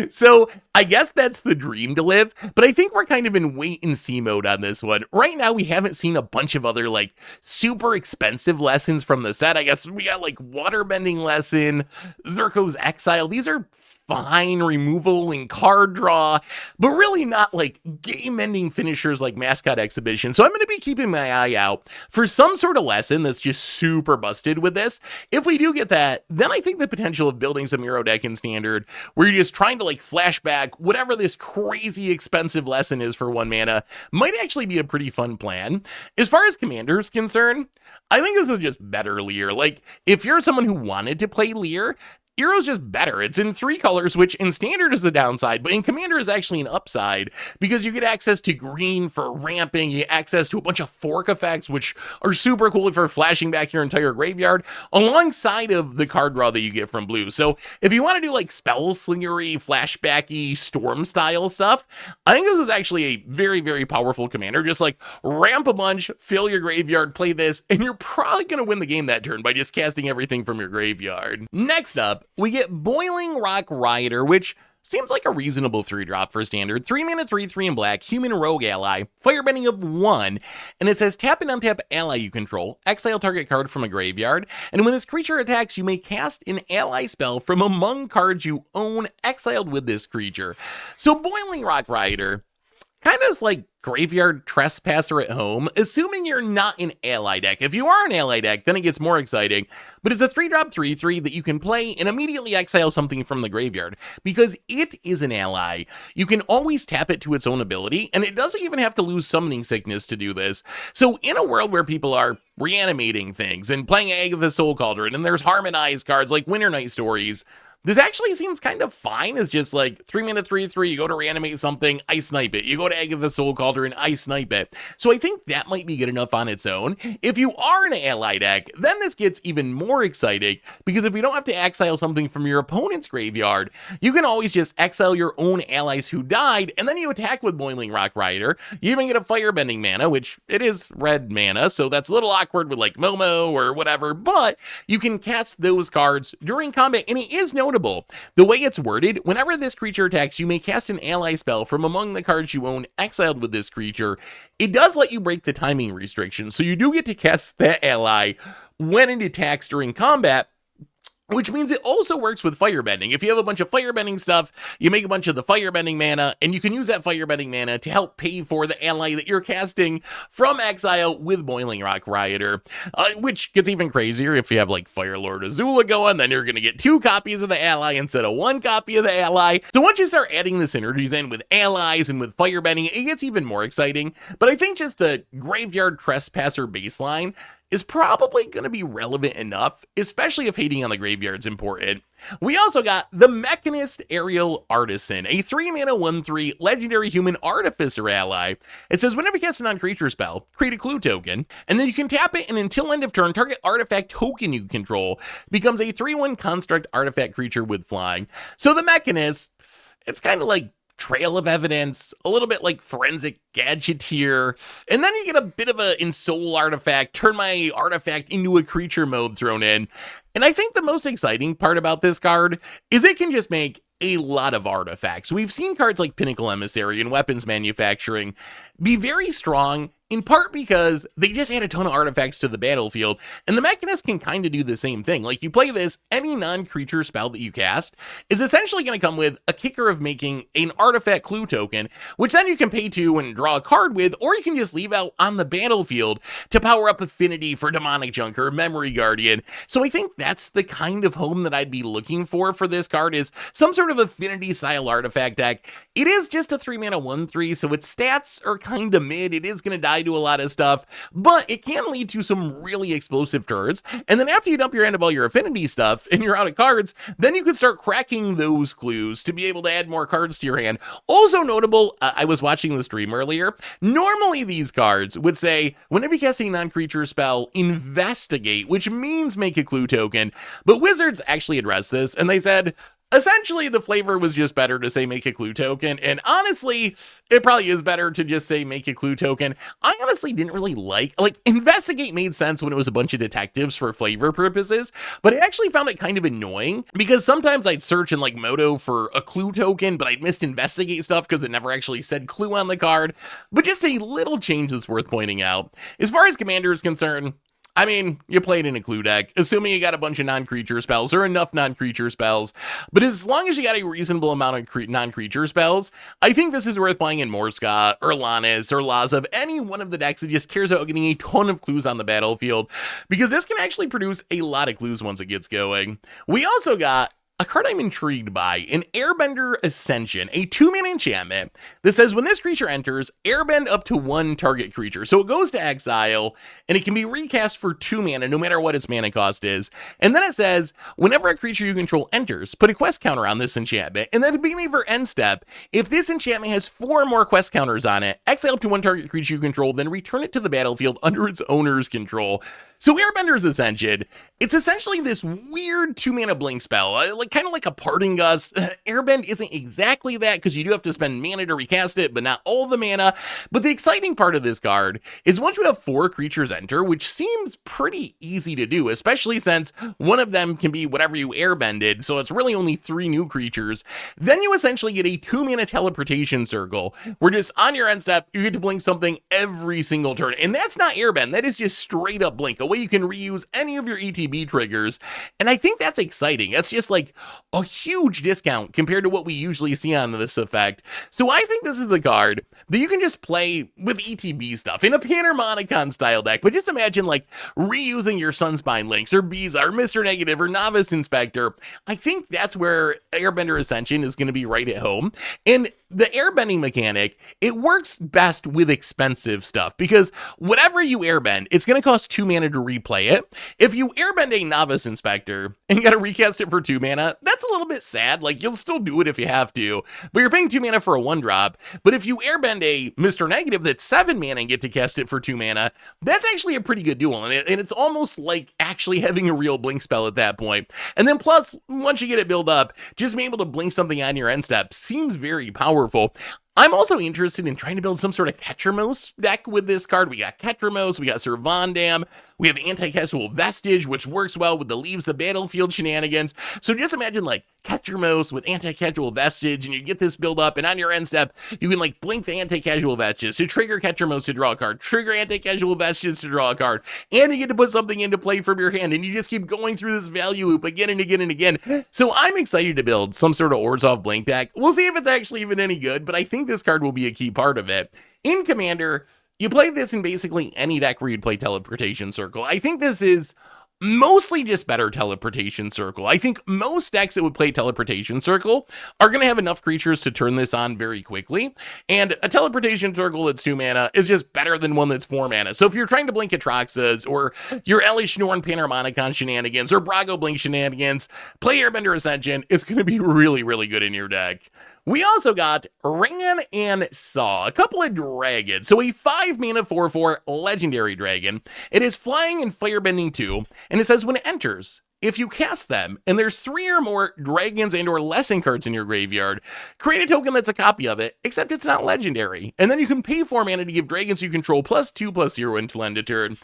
So I guess that's the dream to live, but I think we're kind of in wait and see mode on this one. Right now, we haven't seen a bunch of other like super expensive lessons from the set. I guess we got like Waterbending Lesson, Zerko's Exile. These are fine removal and card draw, but really not like game-ending finishers like Mascot Exhibition. So I'm going to be keeping my eye out for some sort of lesson that's just super busted with this. If we do get that, then I think the potential of building some Iroh deck in Standard, where you're just trying to like flashback whatever this crazy expensive lesson is for 1 mana, might actually be a pretty fun plan. As far as Commander is concerned, I think this is just better Leer. Like, if you're someone who wanted to play Leer, Iroh's just better. It's in 3 colors, which in Standard is a downside, but in Commander is actually an upside, because you get access to green for ramping, you get access to a bunch of fork effects, which are super cool for flashing back your entire graveyard, alongside of the card draw that you get from blue. So if you want to do like spell slingery, flashbacky, storm style stuff, I think this is actually a very, very powerful Commander. Just like ramp a bunch, fill your graveyard, play this, and you're probably going to win the game that turn by just casting everything from your graveyard. Next up, we get Boiling Rock Rioter, which seems like a reasonable 3-drop for Standard. 3 mana, 3/3 in black, human rogue ally, Firebending of 1, and it says tap and untap ally you control, exile target card from a graveyard, and when this creature attacks, you may cast an ally spell from among cards you own exiled with this creature. So Boiling Rock Rioter, kind of like Graveyard Trespasser at home, assuming you're not an ally deck. If you are an ally deck, then it gets more exciting, but it's a 3-drop 3/3 that you can play and immediately exile something from the graveyard. Because it is an ally, you can always tap it to its own ability, and it doesn't even have to lose Summoning Sickness to do this. So in a world where people are reanimating things and playing Egg of the Soul Cauldron, and there's harmonized cards like Winter Night Stories, this actually seems kind of fine. It's just like 3-mana 3/3, you go to reanimate something, I snipe it. You go to Egg of the Soul Cauldron, I snipe it. So I think that might be good enough on its own. If you are an ally deck, then this gets even more exciting, because if you don't have to exile something from your opponent's graveyard, you can always just exile your own allies who died, and then you attack with Boiling Rock Rioter. You even get a Firebending mana, which it is red mana, so that's a little awkward with like Momo or whatever, but you can cast those cards during combat, and it is notable. The way it's worded, whenever this creature attacks, you may cast an ally spell from among the cards you own exiled with this creature. It does let you break the timing restriction, so you do get to cast that ally when it attacks during combat, which means it also works with firebending. If you have a bunch of firebending stuff, you make a bunch of the firebending mana, and you can use that firebending mana to help pay for the ally that you're casting from exile with Boiling Rock Rioter, which gets even crazier if you have like Firelord Azula going, then you're going to get 2 copies of the ally instead of 1 copy of the ally. So once you start adding the synergies in with allies and with firebending, it gets even more exciting. But I think just the Graveyard Trespasser baseline is probably going to be relevant enough, especially if hating on the graveyard's important. We also got the Mechanist Aerial Artisan, a 3-mana 1/3 legendary human artificer ally. It says whenever you cast a non-creature spell, create a clue token, and then you can tap it, and until end of turn, target artifact token you control becomes a 3/1 construct artifact creature with flying. So the Mechanist, it's kind of like Trail of Evidence, a little bit like Forensic Gadgeteer, and then you get a bit of a Ensoul artifact, turn my artifact into a creature mode thrown in. And I think the most exciting part about this card is it can just make a lot of artifacts. We've seen cards like Pinnacle Emissary and Weapons Manufacturing be very strong, in part because they just add a ton of artifacts to the battlefield, and the Mechanist can kind of do the same thing. Like, you play this, any non-creature spell that you cast is essentially going to come with a kicker of making an artifact clue token, which then you can pay to and draw a card with, or you can just leave out on the battlefield to power up Affinity for Demonic Junker or Memory Guardian. So I think that's the kind of home that I'd be looking for this card, is some sort of Affinity-style artifact deck. It is just a 3-mana 1/3, so its stats are kind of mid. It is going to die to a lot of stuff, but it can lead to some really explosive turns. And then after you dump your end of all your affinity stuff and you're out of cards, then you can start cracking those clues to be able to add more cards to your hand. Also notable, I was watching the stream earlier. Normally these cards would say, whenever you cast a non-creature spell, investigate, which means make a clue token. But Wizards actually addressed this, and they said, essentially, the flavor was just better to say make a clue token, and honestly, it probably is better to just say make a clue token. I honestly didn't really like investigate made sense when it was a bunch of detectives for flavor purposes, but I actually found it kind of annoying, because sometimes I'd search in like Moto for a clue token, but I'd missed investigate stuff because it never actually said clue on the card. But just a little change that's worth pointing out. As far as Commander is concerned, I mean, you played in a clue deck, assuming you got a bunch of non-creature spells or enough non-creature spells. But as long as you got a reasonable amount of non-creature spells, I think this is worth playing in Morska or Lannis or Lazav, any one of the decks that just cares about getting a ton of clues on the battlefield, because this can actually produce a lot of clues once it gets going. We also got a card I'm intrigued by, an Airbender Ascension, a 2-mana enchantment that says when this creature enters, airbend up to 1 target creature. So it goes to exile, and it can be recast for 2 mana, no matter what its mana cost is. And then it says, whenever a creature you control enters, put a quest counter on this enchantment, and then at the beginning of her end step, if this enchantment has 4 more quest counters on it, exile up to 1 target creature you control, then return it to the battlefield under its owner's control. So Airbender's Ascension, it's essentially this weird 2-mana blink spell, kind of like a Parting Gust. Airbend isn't exactly that, because you do have to spend mana to recast it, but not all the mana. But the exciting part of this card is once you have 4 creatures enter, which seems pretty easy to do, especially since one of them can be whatever you airbended, so it's really only 3 new creatures, then you essentially get a 2-mana teleportation circle, where just on your end step, you get to blink something every single turn. And that's not airbend, that is just straight up blink, a way you can reuse any of your ETB triggers. And I think that's exciting. That's just like a huge discount compared to what we usually see on this effect. So I think this is a card that you can just play with ETB stuff in a Panharmonicon style deck. But just imagine like reusing your Sunspine Links or Biza or Mr. Negative or Novice Inspector. I think that's where Airbender Ascension is going to be right at home. And the airbending mechanic, it works best with expensive stuff because whatever you airbend, it's going to cost 2 mana to replay it. If you airbend a Novice Inspector and got to recast it for 2 mana, that's a little bit sad. Like, you'll still do it if you have to, but you're paying 2 mana for a 1-drop. But if you airbend a Mr. Negative that's 7 mana and get to cast it for 2 mana, that's actually a pretty good duel. And it's almost like actually having a real blink spell at that point. And then plus, once you get it built up, just being able to blink something on your end step seems very powerful. I'm also interested in trying to build some sort of Ketramos deck with this card. We got Ketramos, we got Servandam, we have Anti-Casual Vestige, which works well with the Leaves the Battlefield shenanigans. So just imagine like Ketramos with Anti-Casual Vestige, and you get this build up, and on your end step, you can like blink the Anti-Casual Vestige to trigger Ketramos to draw a card, trigger Anti-Casual Vestige to draw a card, and you get to put something into play from your hand, and you just keep going through this value loop again and again and again. So I'm excited to build some sort of Orzhov blink deck. We'll see if it's actually even any good, but I think this card will be a key part of it. In Commander, you play this in basically any deck where you'd play Teleportation Circle. I think this is mostly just better Teleportation Circle. I think most decks that would play Teleportation Circle are going to have enough creatures to turn this on very quickly, and a Teleportation Circle that's 2 mana is just better than one that's 4 mana. So if you're trying to blink Atraxas, or your Elish Norn Panharmonicon shenanigans, or Brago Blink shenanigans, play Airbender Ascension. It's going to be really, really good in your deck. We also got Ran and Saw, a couple of dragons. So a 5 mana 4/4 legendary dragon. It is flying and firebending 2, and it says when it enters, if you cast them, and there's 3 or more dragons and or lesson cards in your graveyard, create a token that's a copy of it, except it's not legendary. And then you can pay 4 mana to give dragons you control +2/+0 until end of turn.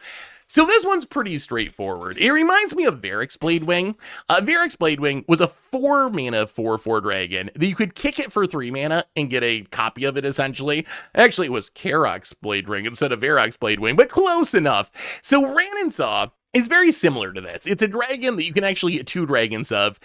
So this one's pretty straightforward. It reminds me of Varric's Bladewing. Varric's Bladewing was a 4 mana 4/4 dragon that you could kick it for 3 mana and get a copy of it, essentially. Actually, it was Karok's Bladewing instead of Varric's Bladewing, but close enough. So Ran and Saw is very similar to this. It's a dragon that you can actually get 2 dragons of.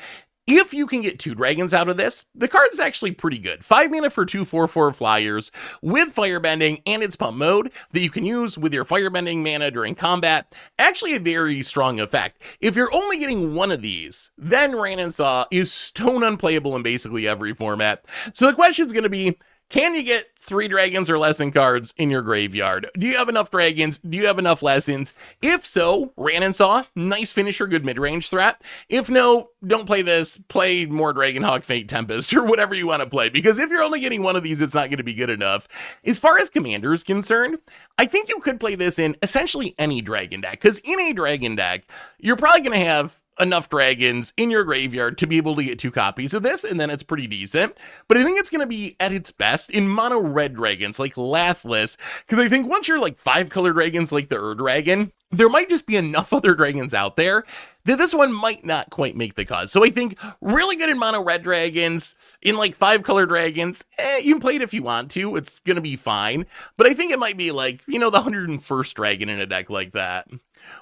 If you can get 2 dragons out of this, the card is actually pretty good. 5 mana for 2 4/4 flyers with firebending and its pump mode that you can use with your firebending mana during combat. Actually a very strong effect. If you're only getting one of these, then Ran and Saw is stone unplayable in basically every format. So the question is going to be, can you get 3 dragons or lesson cards in your graveyard? Do you have enough dragons? Do you have enough lessons? If so, Ran and Saw, nice finisher, good mid-range threat. If no, don't play this. Play more Dragonhawk, Fate Tempest, or whatever you want to play, because if you're only getting one of these, it's not going to be good enough. As far as Commander is concerned, I think you could play this in essentially any dragon deck, because in a dragon deck, you're probably going to have enough dragons in your graveyard to be able to get 2 copies of this, and then it's pretty decent. But I think it's going to be at its best in mono red dragons like Lathless, because I think once you're like 5-color dragons like the Dragon, there might just be enough other dragons out there that this one might not quite make the cut. So I think really good in mono red dragons, in like 5-color dragons, you can play it if you want to, it's going to be fine. But I think it might be like, the 101st dragon in a deck like that.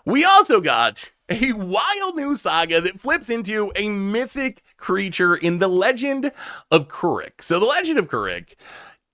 We also got a wild new saga that flips into a mythic creature in the Legend of Kuruk. So the Legend of Kuruk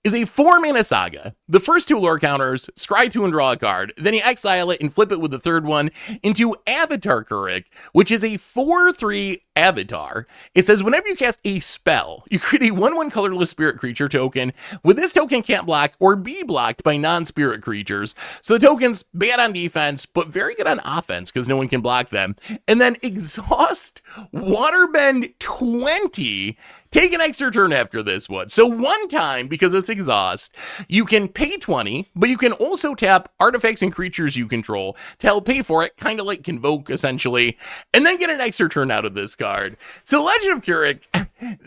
is a 4 mana saga. The first 2 lore counters, scry 2 and draw a card. Then you exile it and flip it with the third one into Avatar Kuruk, which is a 4/3 avatar. It says whenever you cast a spell, you create a 1/1 colorless spirit creature token. With this token can't block or be blocked by non-spirit creatures. So the token's bad on defense, but very good on offense because no one can block them. And then exhaust Waterbend 20. Take an extra turn after this one. So one time, because it's exhaust, you can pay 20, but you can also tap artifacts and creatures you control to help pay for it, kind of like Convoke, essentially, and then get an extra turn out of this card. So Legend of Kuruk,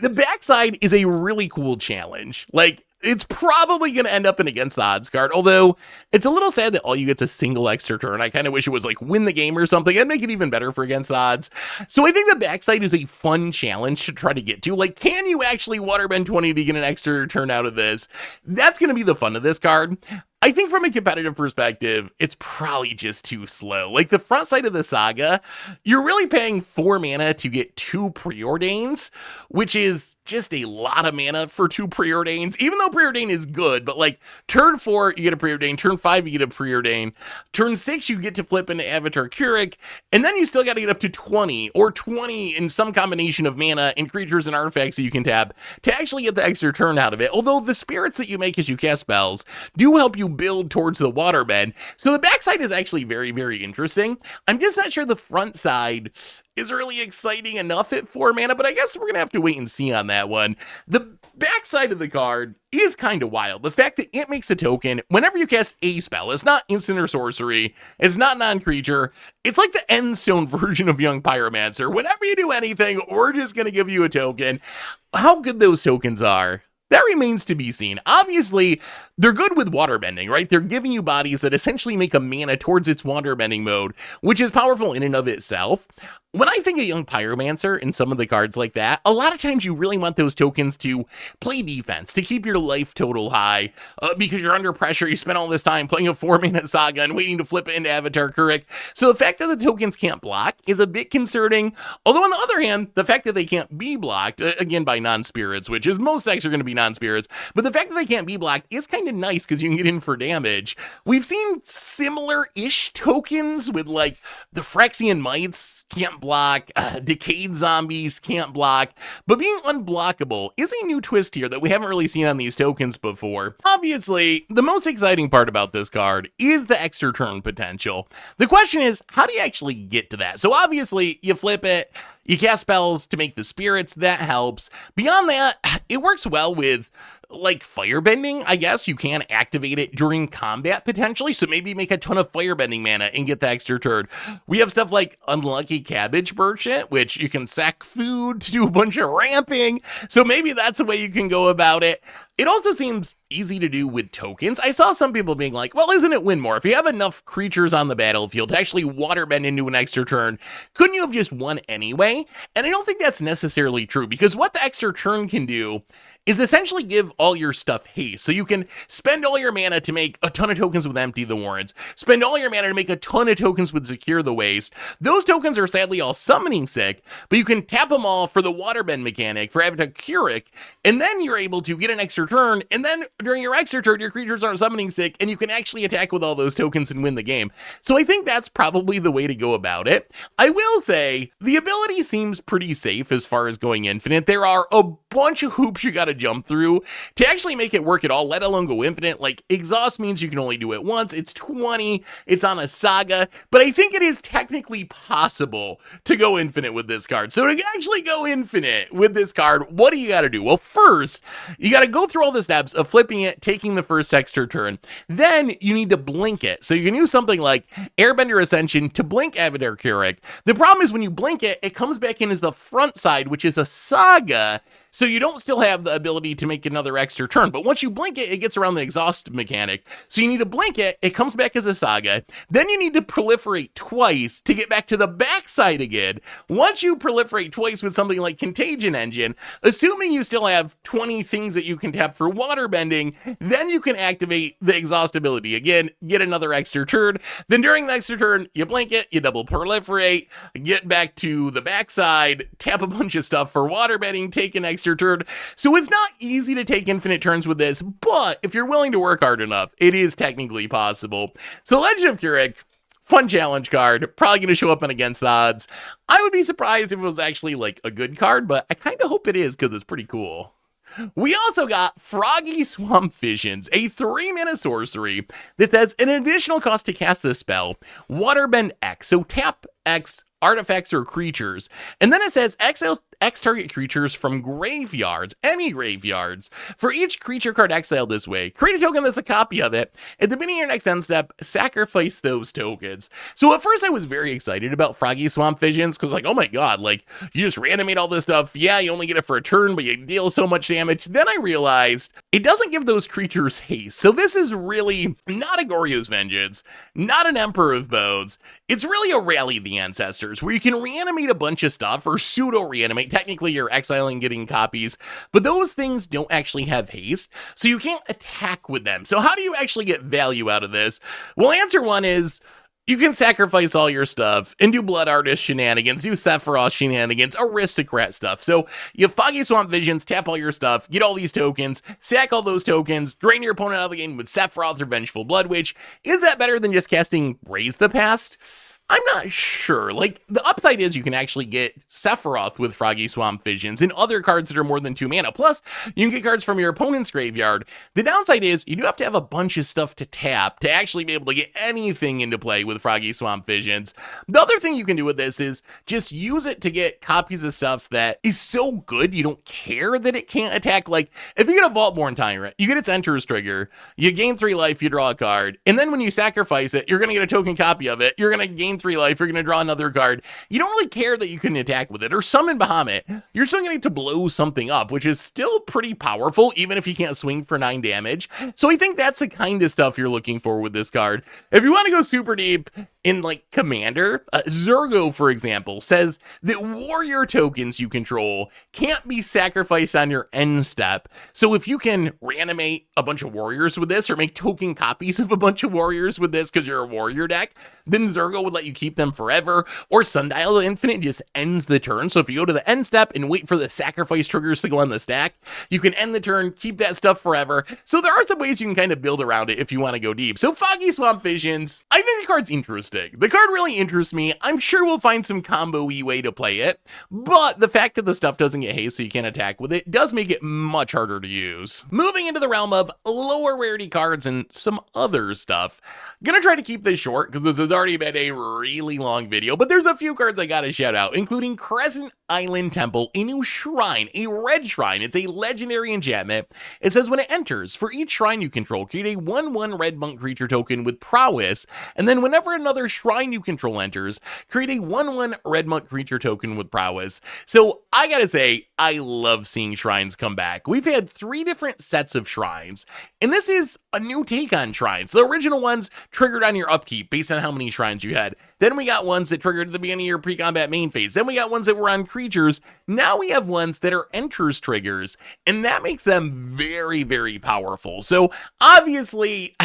the backside is a really cool challenge. Like, it's probably going to end up an Against the Odds card, although it's a little sad that all you get's a single extra turn. I kind of wish it was like win the game or something. That'd make it even better for Against the Odds. So I think the backside is a fun challenge to try to get to. Like, can you actually Waterbend 20 to get an extra turn out of this? That's going to be the fun of this card. I think from a competitive perspective, it's probably just too slow. Like the front side of the saga, you're really paying 4 mana to get 2 preordains, which is just a lot of mana for 2 preordains, even though preordain is good, but like turn 4, you get a preordain, turn 5, you get a preordain, turn 6, you get to flip into Avatar Kuruk, and then you still got to get up to 20 or 20 in some combination of mana and creatures and artifacts that you can tap to actually get the extra turn out of it. Although the spirits that you make as you cast spells do help you build towards the waterbend. So the backside is actually very, very interesting. I'm just not sure the front side is really exciting enough at 4 mana, but I guess we're going to have to wait and see on that one. The backside of the card is kind of wild. The fact that it makes a token whenever you cast a spell. It's not instant or sorcery. It's not non-creature. It's like the Endstone version of Young Pyromancer. Whenever you do anything, we're just going to give you a token. How good those tokens are, that remains to be seen. Obviously, they're good with waterbending, right? They're giving you bodies that essentially make a mana towards its waterbending mode, which is powerful in and of itself. When I think of Young Pyromancer and some of the cards like that, a lot of times you really want those tokens to play defense, to keep your life total high, because you're under pressure. You spent all this time playing a 4-mana saga and waiting to flip it into Avatar Kuruk. So the fact that the tokens can't block is a bit concerning. Although on the other hand, the fact that they can't be blocked, again by non-spirits, which is most decks are going to be non-spirits, but the fact that they can't be blocked is kind of nice because you can get in for damage. We've seen similar-ish tokens with like the Phyrexian Mites can't block, Decayed Zombies can't block, but being unblockable is a new twist here that we haven't really seen on these tokens before. Obviously, the most exciting part about this card is the extra turn potential. The question is, how do you actually get to that? So obviously, you flip it, you cast spells to make the spirits, that helps. Beyond that, it works well with like firebending, I guess. You can activate it during combat potentially, so maybe make a ton of firebending mana and get the extra turn. We have stuff like Unlucky Cabbage Merchant, which you can sack food to do a bunch of ramping, so maybe that's a way you can go about it. It also seems easy to do with tokens. I saw some people being like, well, isn't it win more? If you have enough creatures on the battlefield to actually waterbend into an extra turn, couldn't you have just won anyway? And I don't think that's necessarily true, because what the extra turn can do is essentially give all your stuff haste. So you can spend all your mana to make a ton of tokens with Empty the Warrens, spend all your mana to make a ton of tokens with Secure the Waste. Those tokens are sadly all summoning sick, but you can tap them all for the waterbend mechanic for Avatar Kuruk, and then you're able to get an extra turn, and then during your extra turn, your creatures aren't summoning sick, and you can actually attack with all those tokens and win the game. So I think that's probably the way to go about it. I will say, the ability seems pretty safe as far as going infinite. There are a bunch of hoops you gotta jump through to actually make it work at all, let alone go infinite. Like, exhaust means you can only do it once, it's 20, it's on a saga, but I think it is technically possible to go infinite with this card. So to actually go infinite with this card, what do you gotta do? Well, first, you gotta go through all the steps of flipping it, taking the first extra turn. Then you need to blink it. So you can use something like Airbender Ascension to blink Avatar Kuruk. The problem is when you blink it, it comes back in as the front side, which is a saga, so you don't still have the ability to make another extra turn. But once you blink it, it gets around the exhaust mechanic. So you need to blink it, it comes back as a saga. Then you need to proliferate twice to get back to the backside again. Once you proliferate twice with something like Contagion Engine, assuming you still have 20 things that you can tap for waterbending, then you can activate the exhaust ability. Again, get another extra turn. Then during the extra turn, you blink it, you double proliferate, get back to the backside, tap a bunch of stuff for waterbending, take an extra turn. So it's not easy to take infinite turns with this, but if you're willing to work hard enough, it is technically possible. So Legend of Kuruk, fun challenge card, probably going to show up in Against the Odds. I would be surprised if it was actually like a good card, but I kind of hope it is because it's pretty cool. We also got Froggy Swamp Visions, a 3-mana sorcery that has an additional cost to cast this spell, Waterbend X. So tap X artifacts or creatures, and then it says exile X target creatures from graveyards, any graveyards. For each creature card exiled this way, create a token that's a copy of it. At the beginning of your next end step, sacrifice those tokens. So at first I was very excited about Froggy Swamp Visions, because like, oh my god, like, you just reanimate all this stuff. Yeah, you only get it for a turn, but you deal so much damage. Then I realized it doesn't give those creatures haste. So this is really not a Goryo's Vengeance, not an Emperor of Bones. It's really a Rally the Ancestors, where you can reanimate a bunch of stuff, or pseudo-reanimate, right? Technically, you're exiling, getting copies, but those things don't actually have haste, so you can't attack with them. So how do you actually get value out of this? Well, answer one is you can sacrifice all your stuff and do Blood Artist shenanigans, do Sephiroth shenanigans, aristocrat stuff. So you have Foggy Swamp Visions, tap all your stuff, get all these tokens, sack all those tokens, drain your opponent out of the game with Sephiroth or Vengeful Blood Witch. Is that better than just casting Raise the Past? I'm not sure. Like, the upside is you can actually get Sephiroth with Foggy Swamp Visions and other cards that are more than 2 mana. Plus, you can get cards from your opponent's graveyard. The downside is you do have to have a bunch of stuff to tap to actually be able to get anything into play with Foggy Swamp Visions. The other thing you can do with this is just use it to get copies of stuff that is so good you don't care that it can't attack. Like, if you get a Vaultborn Tyrant, you get its Enter's trigger, you gain 3 life, you draw a card, and then when you sacrifice it, you're going to get a token copy of it, you're going to gain 3 life, you're going to draw another card. You don't really care that you can attack with it or summon Bahamut. You're still going to blow something up, which is still pretty powerful, even if you can't swing for 9 damage. So I think that's the kind of stuff you're looking for with this card. If you want to go super deep in like Commander, Zurgo, for example, says that warrior tokens you control can't be sacrificed on your end step. So if you can reanimate a bunch of warriors with this or make token copies of a bunch of warriors with this because you're a warrior deck, then Zurgo would let you keep them forever. Or Sundial Infinite just ends the turn. So if you go to the end step and wait for the sacrifice triggers to go on the stack, you can end the turn, keep that stuff forever. So there are some ways you can kind of build around it if you want to go deep. So Foggy Swamp Visions, I think the card's interesting. The card really interests me. I'm sure we'll find some combo-y way to play it, but the fact that the stuff doesn't get haste so you can't attack with it does make it much harder to use. Moving into the realm of lower rarity cards and some other stuff. Gonna try to keep this short because this has already been a really long video, but there's a few cards I gotta shout out, including Crescent Island Temple, a new shrine, a red shrine. It's a legendary enchantment. It says when it enters, for each shrine you control, create a 1/1 red monk creature token with prowess, and then whenever another shrine you control enters, create a 1/1 red monk creature token with prowess. So I gotta say, I love seeing shrines come back. We've had 3 different sets of shrines, and this is a new take on shrines. The original ones triggered on your upkeep based on how many shrines you had. Then we got ones that triggered at the beginning of your pre-combat main phase. Then we got ones that were on creatures. Now we have ones that are enters triggers, and that makes them very, very powerful. So obviously,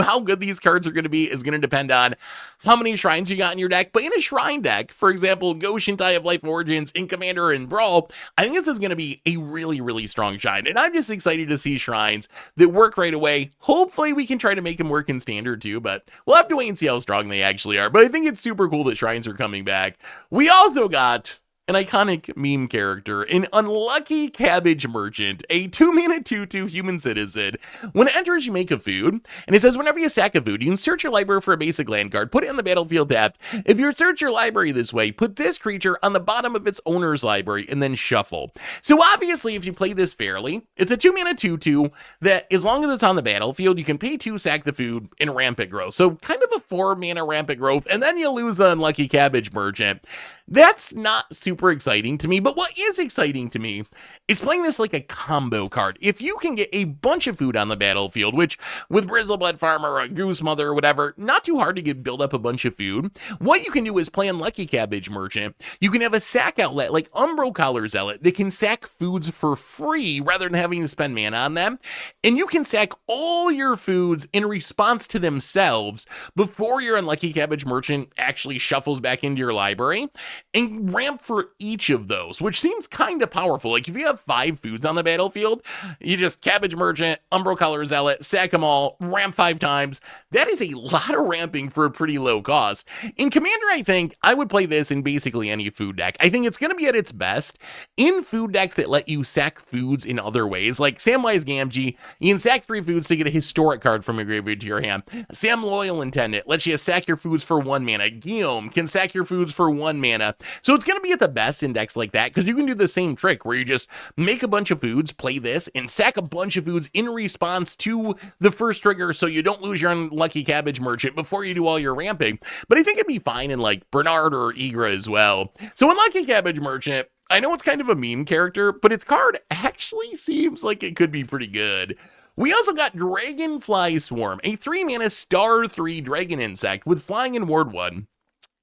how good these cards are going to be is going to depend on how many shrines you got in your deck. But in a shrine deck, for example, Go Shintai of Life Origins, in Commander and Brawl, I think this is going to be a really, really strong shrine. And I'm just excited to see shrines that work right away. Hopefully we can try to make them work in Standard too, but we'll have to wait and see how strong they actually are. But I think it's super cool that shrines are coming back. We also got an iconic meme character, an Unlucky Cabbage Merchant, a 2-mana 2/2 human citizen. When it enters, you make a food, and it says whenever you sack a food, you can search your library for a basic land card, put it on the battlefield tapped. If you search your library this way, put this creature on the bottom of its owner's library, and then shuffle. So obviously, if you play this fairly, it's a 2-mana 2/2 that, as long as it's on the battlefield, you can pay 2, sack the food, and Rampant Growth. So kind of a 4-mana Rampant Growth, and then you lose an Unlucky Cabbage Merchant. That's not super exciting to me, but what is exciting to me is playing this like a combo card. If you can get a bunch of food on the battlefield, which with Bristleblood Farmer or a Goose Mother or whatever, not too hard to build up a bunch of food, what you can do is play Unlucky Cabbage Merchant. You can have a sack outlet like Umbro Collar Zealot that can sack foods for free rather than having to spend mana on them. And you can sack all your foods in response to themselves before your Unlucky Cabbage Merchant actually shuffles back into your library, and ramp for each of those, which seems kind of powerful. Like if you have 5 foods on the battlefield, you just Cabbage Merchant, Umbro Collar Zealot, sack them all, ramp 5 times. That is a lot of ramping for a pretty low cost. In Commander, I think I would play this in basically any food deck. I think it's going to be at its best in food decks that let you sack foods in other ways. Like Samwise Gamgee, you can sack 3 foods to get a historic card from your graveyard to your hand. Sam Loyal Intendant lets you sack your foods for 1 mana. Guillaume can sack your foods for 1 mana. So it's going to be at the best in decks like that, because you can do the same trick where you just make a bunch of foods, play this, and sack a bunch of foods in response to the first trigger so you don't lose your Unlucky Cabbage Merchant before you do all your ramping. But I think it'd be fine in like Bernard or Igra as well. So Unlucky Cabbage Merchant, I know it's kind of a meme character, but its card actually seems like it could be pretty good. We also got Dragonfly Swarm, a 3-mana star 3 dragon insect with flying and ward 1.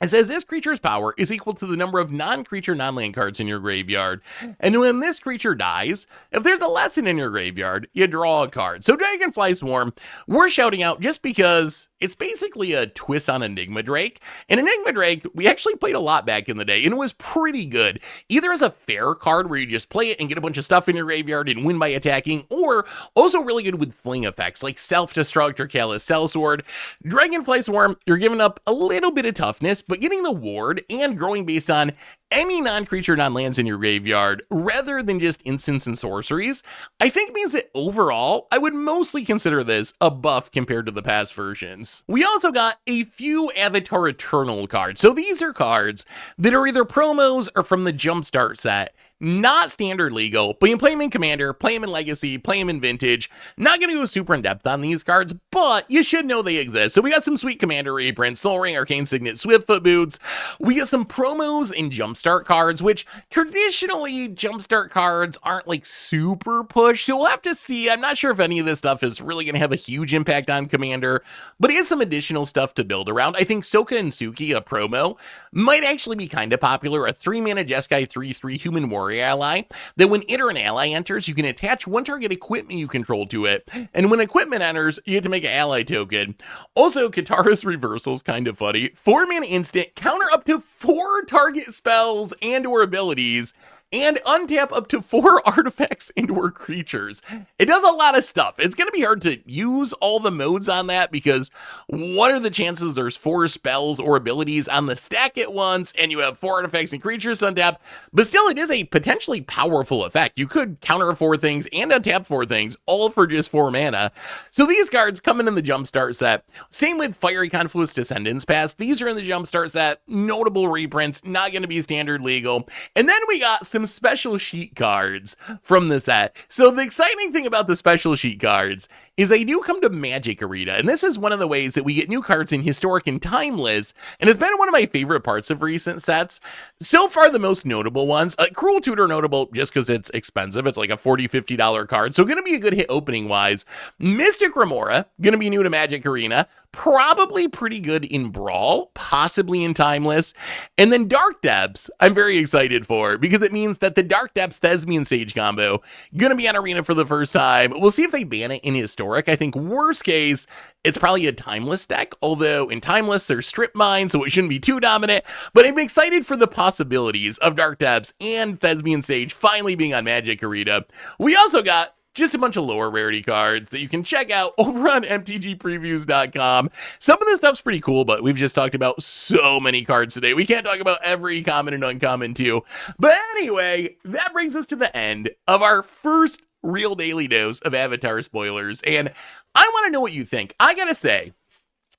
It says this creature's power is equal to the number of non-creature non-land cards in your graveyard. And when this creature dies, if there's a lesson in your graveyard, you draw a card. So Dragonfly Swarm, we're shouting out just because it's basically a twist on Enigma Drake. And Enigma Drake, we actually played a lot back in the day, and it was pretty good. Either as a fair card where you just play it and get a bunch of stuff in your graveyard and win by attacking, or also really good with fling effects like Self-Destruct or Callous Sellsword. Dragonfly Swarm, you're giving up a little bit of toughness, but getting the ward and growing based on any non-creature non-lands in your graveyard rather than just instants and sorceries, I think means that overall, I would mostly consider this a buff compared to the past versions. We also got a few Avatar Eternal cards. So these are cards that are either promos or from the Jumpstart set. Not standard legal, but you can play them in Commander, play them in Legacy, play them in Vintage. Not going to go super in depth on these cards, but you should know they exist. So we got some sweet Commander reprints, Soul Ring, Arcane Signet, Swiftfoot Boots. We got some promos in Jumpstart cards, which traditionally Jumpstart cards aren't like super push. So we'll have to see. I'm not sure if any of this stuff is really going to have a huge impact on Commander, but it is some additional stuff to build around. I think Sokka and Suki, a promo, might actually be kind of popular. A 3-mana Jeskai 3/3 human warrior ally that when it or an ally enters, you can attach one target equipment you control to it, and when equipment enters, you get to make an ally token. Also, Katara's reversal is kind of funny. 4-mana instant, counter up to 4 target spells and or abilities, and untap up to 4 artifacts and or creatures. It does a lot of stuff. It's going to be hard to use all the modes on that because what are the chances there's 4 spells or abilities on the stack at once and you have 4 artifacts and creatures untap? But still, it is a potentially powerful effect. You could counter 4 things and untap 4 things, all for just 4 mana. So these cards coming in the Jumpstart set. Same with Fiery Confluence Descendants Pass. These are in the Jumpstart set. Notable reprints, not going to be standard legal. And then we got some special sheet cards from the set. So the exciting thing about the special sheet cards is they do come to Magic Arena, and this is one of the ways that we get new cards in Historic and Timeless, and it's been one of my favorite parts of recent sets. So far, the most notable ones, Cruel Tutor notable just because it's expensive. It's like a $40, $50 card, so going to be a good hit opening-wise. Mystic Remora, going to be new to Magic Arena, probably pretty good in Brawl, possibly in Timeless. And then Dark Depths, I'm very excited for, because it means that the Dark Depths Thespian Sage combo, going to be on Arena for the first time. We'll see if they ban it in Historic. I think worst case, it's probably a Timeless deck, although in Timeless there's Strip Mine, so it shouldn't be too dominant. But I'm excited for the possibilities of Dark Depths and Thespian Sage finally being on Magic Arena. We also got just a bunch of lower rarity cards that you can check out over on MTGPreviews.com. Some of this stuff's pretty cool, but we've just talked about so many cards today. We can't talk about every common and uncommon too. But anyway, that brings us to the end of our first real daily dose of Avatar spoilers. And I want to know what you think. I gotta say,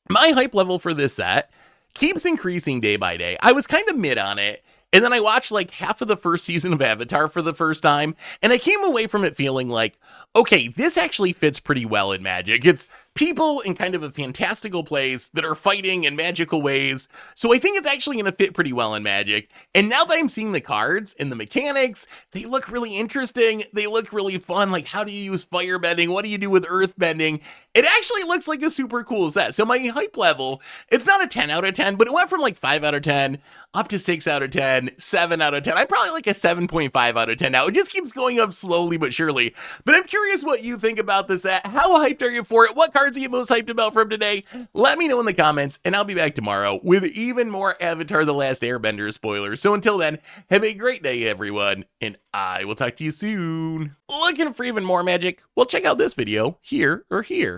my hype level for this set keeps increasing day by day. I was kind of mid on it. And then I watched like half of the first season of Avatar for the first time, and I came away from it feeling like, okay, this actually fits pretty well in Magic. It's people in kind of a fantastical place that are fighting in magical ways, so I think it's actually going to fit pretty well in Magic. And now that I'm seeing the cards and the mechanics, they look really interesting, they look really fun, like how do you use firebending, what do you do with earthbending? It actually looks like a super cool set. So my hype level, it's not a 10 out of 10, but it went from like 5 out of 10 up to 6 out of 10, 7 out of 10. I'm probably like a 7.5 out of 10 now. It just keeps going up slowly but surely. But I'm curious what you think about this set. How hyped are you for it? What cards are you most hyped about from today? Let me know in the comments, and I'll be back tomorrow with even more Avatar: The Last Airbender spoilers. So until then, have a great day, everyone, and I will talk to you soon. Looking for even more magic? Well, check out this video here or here.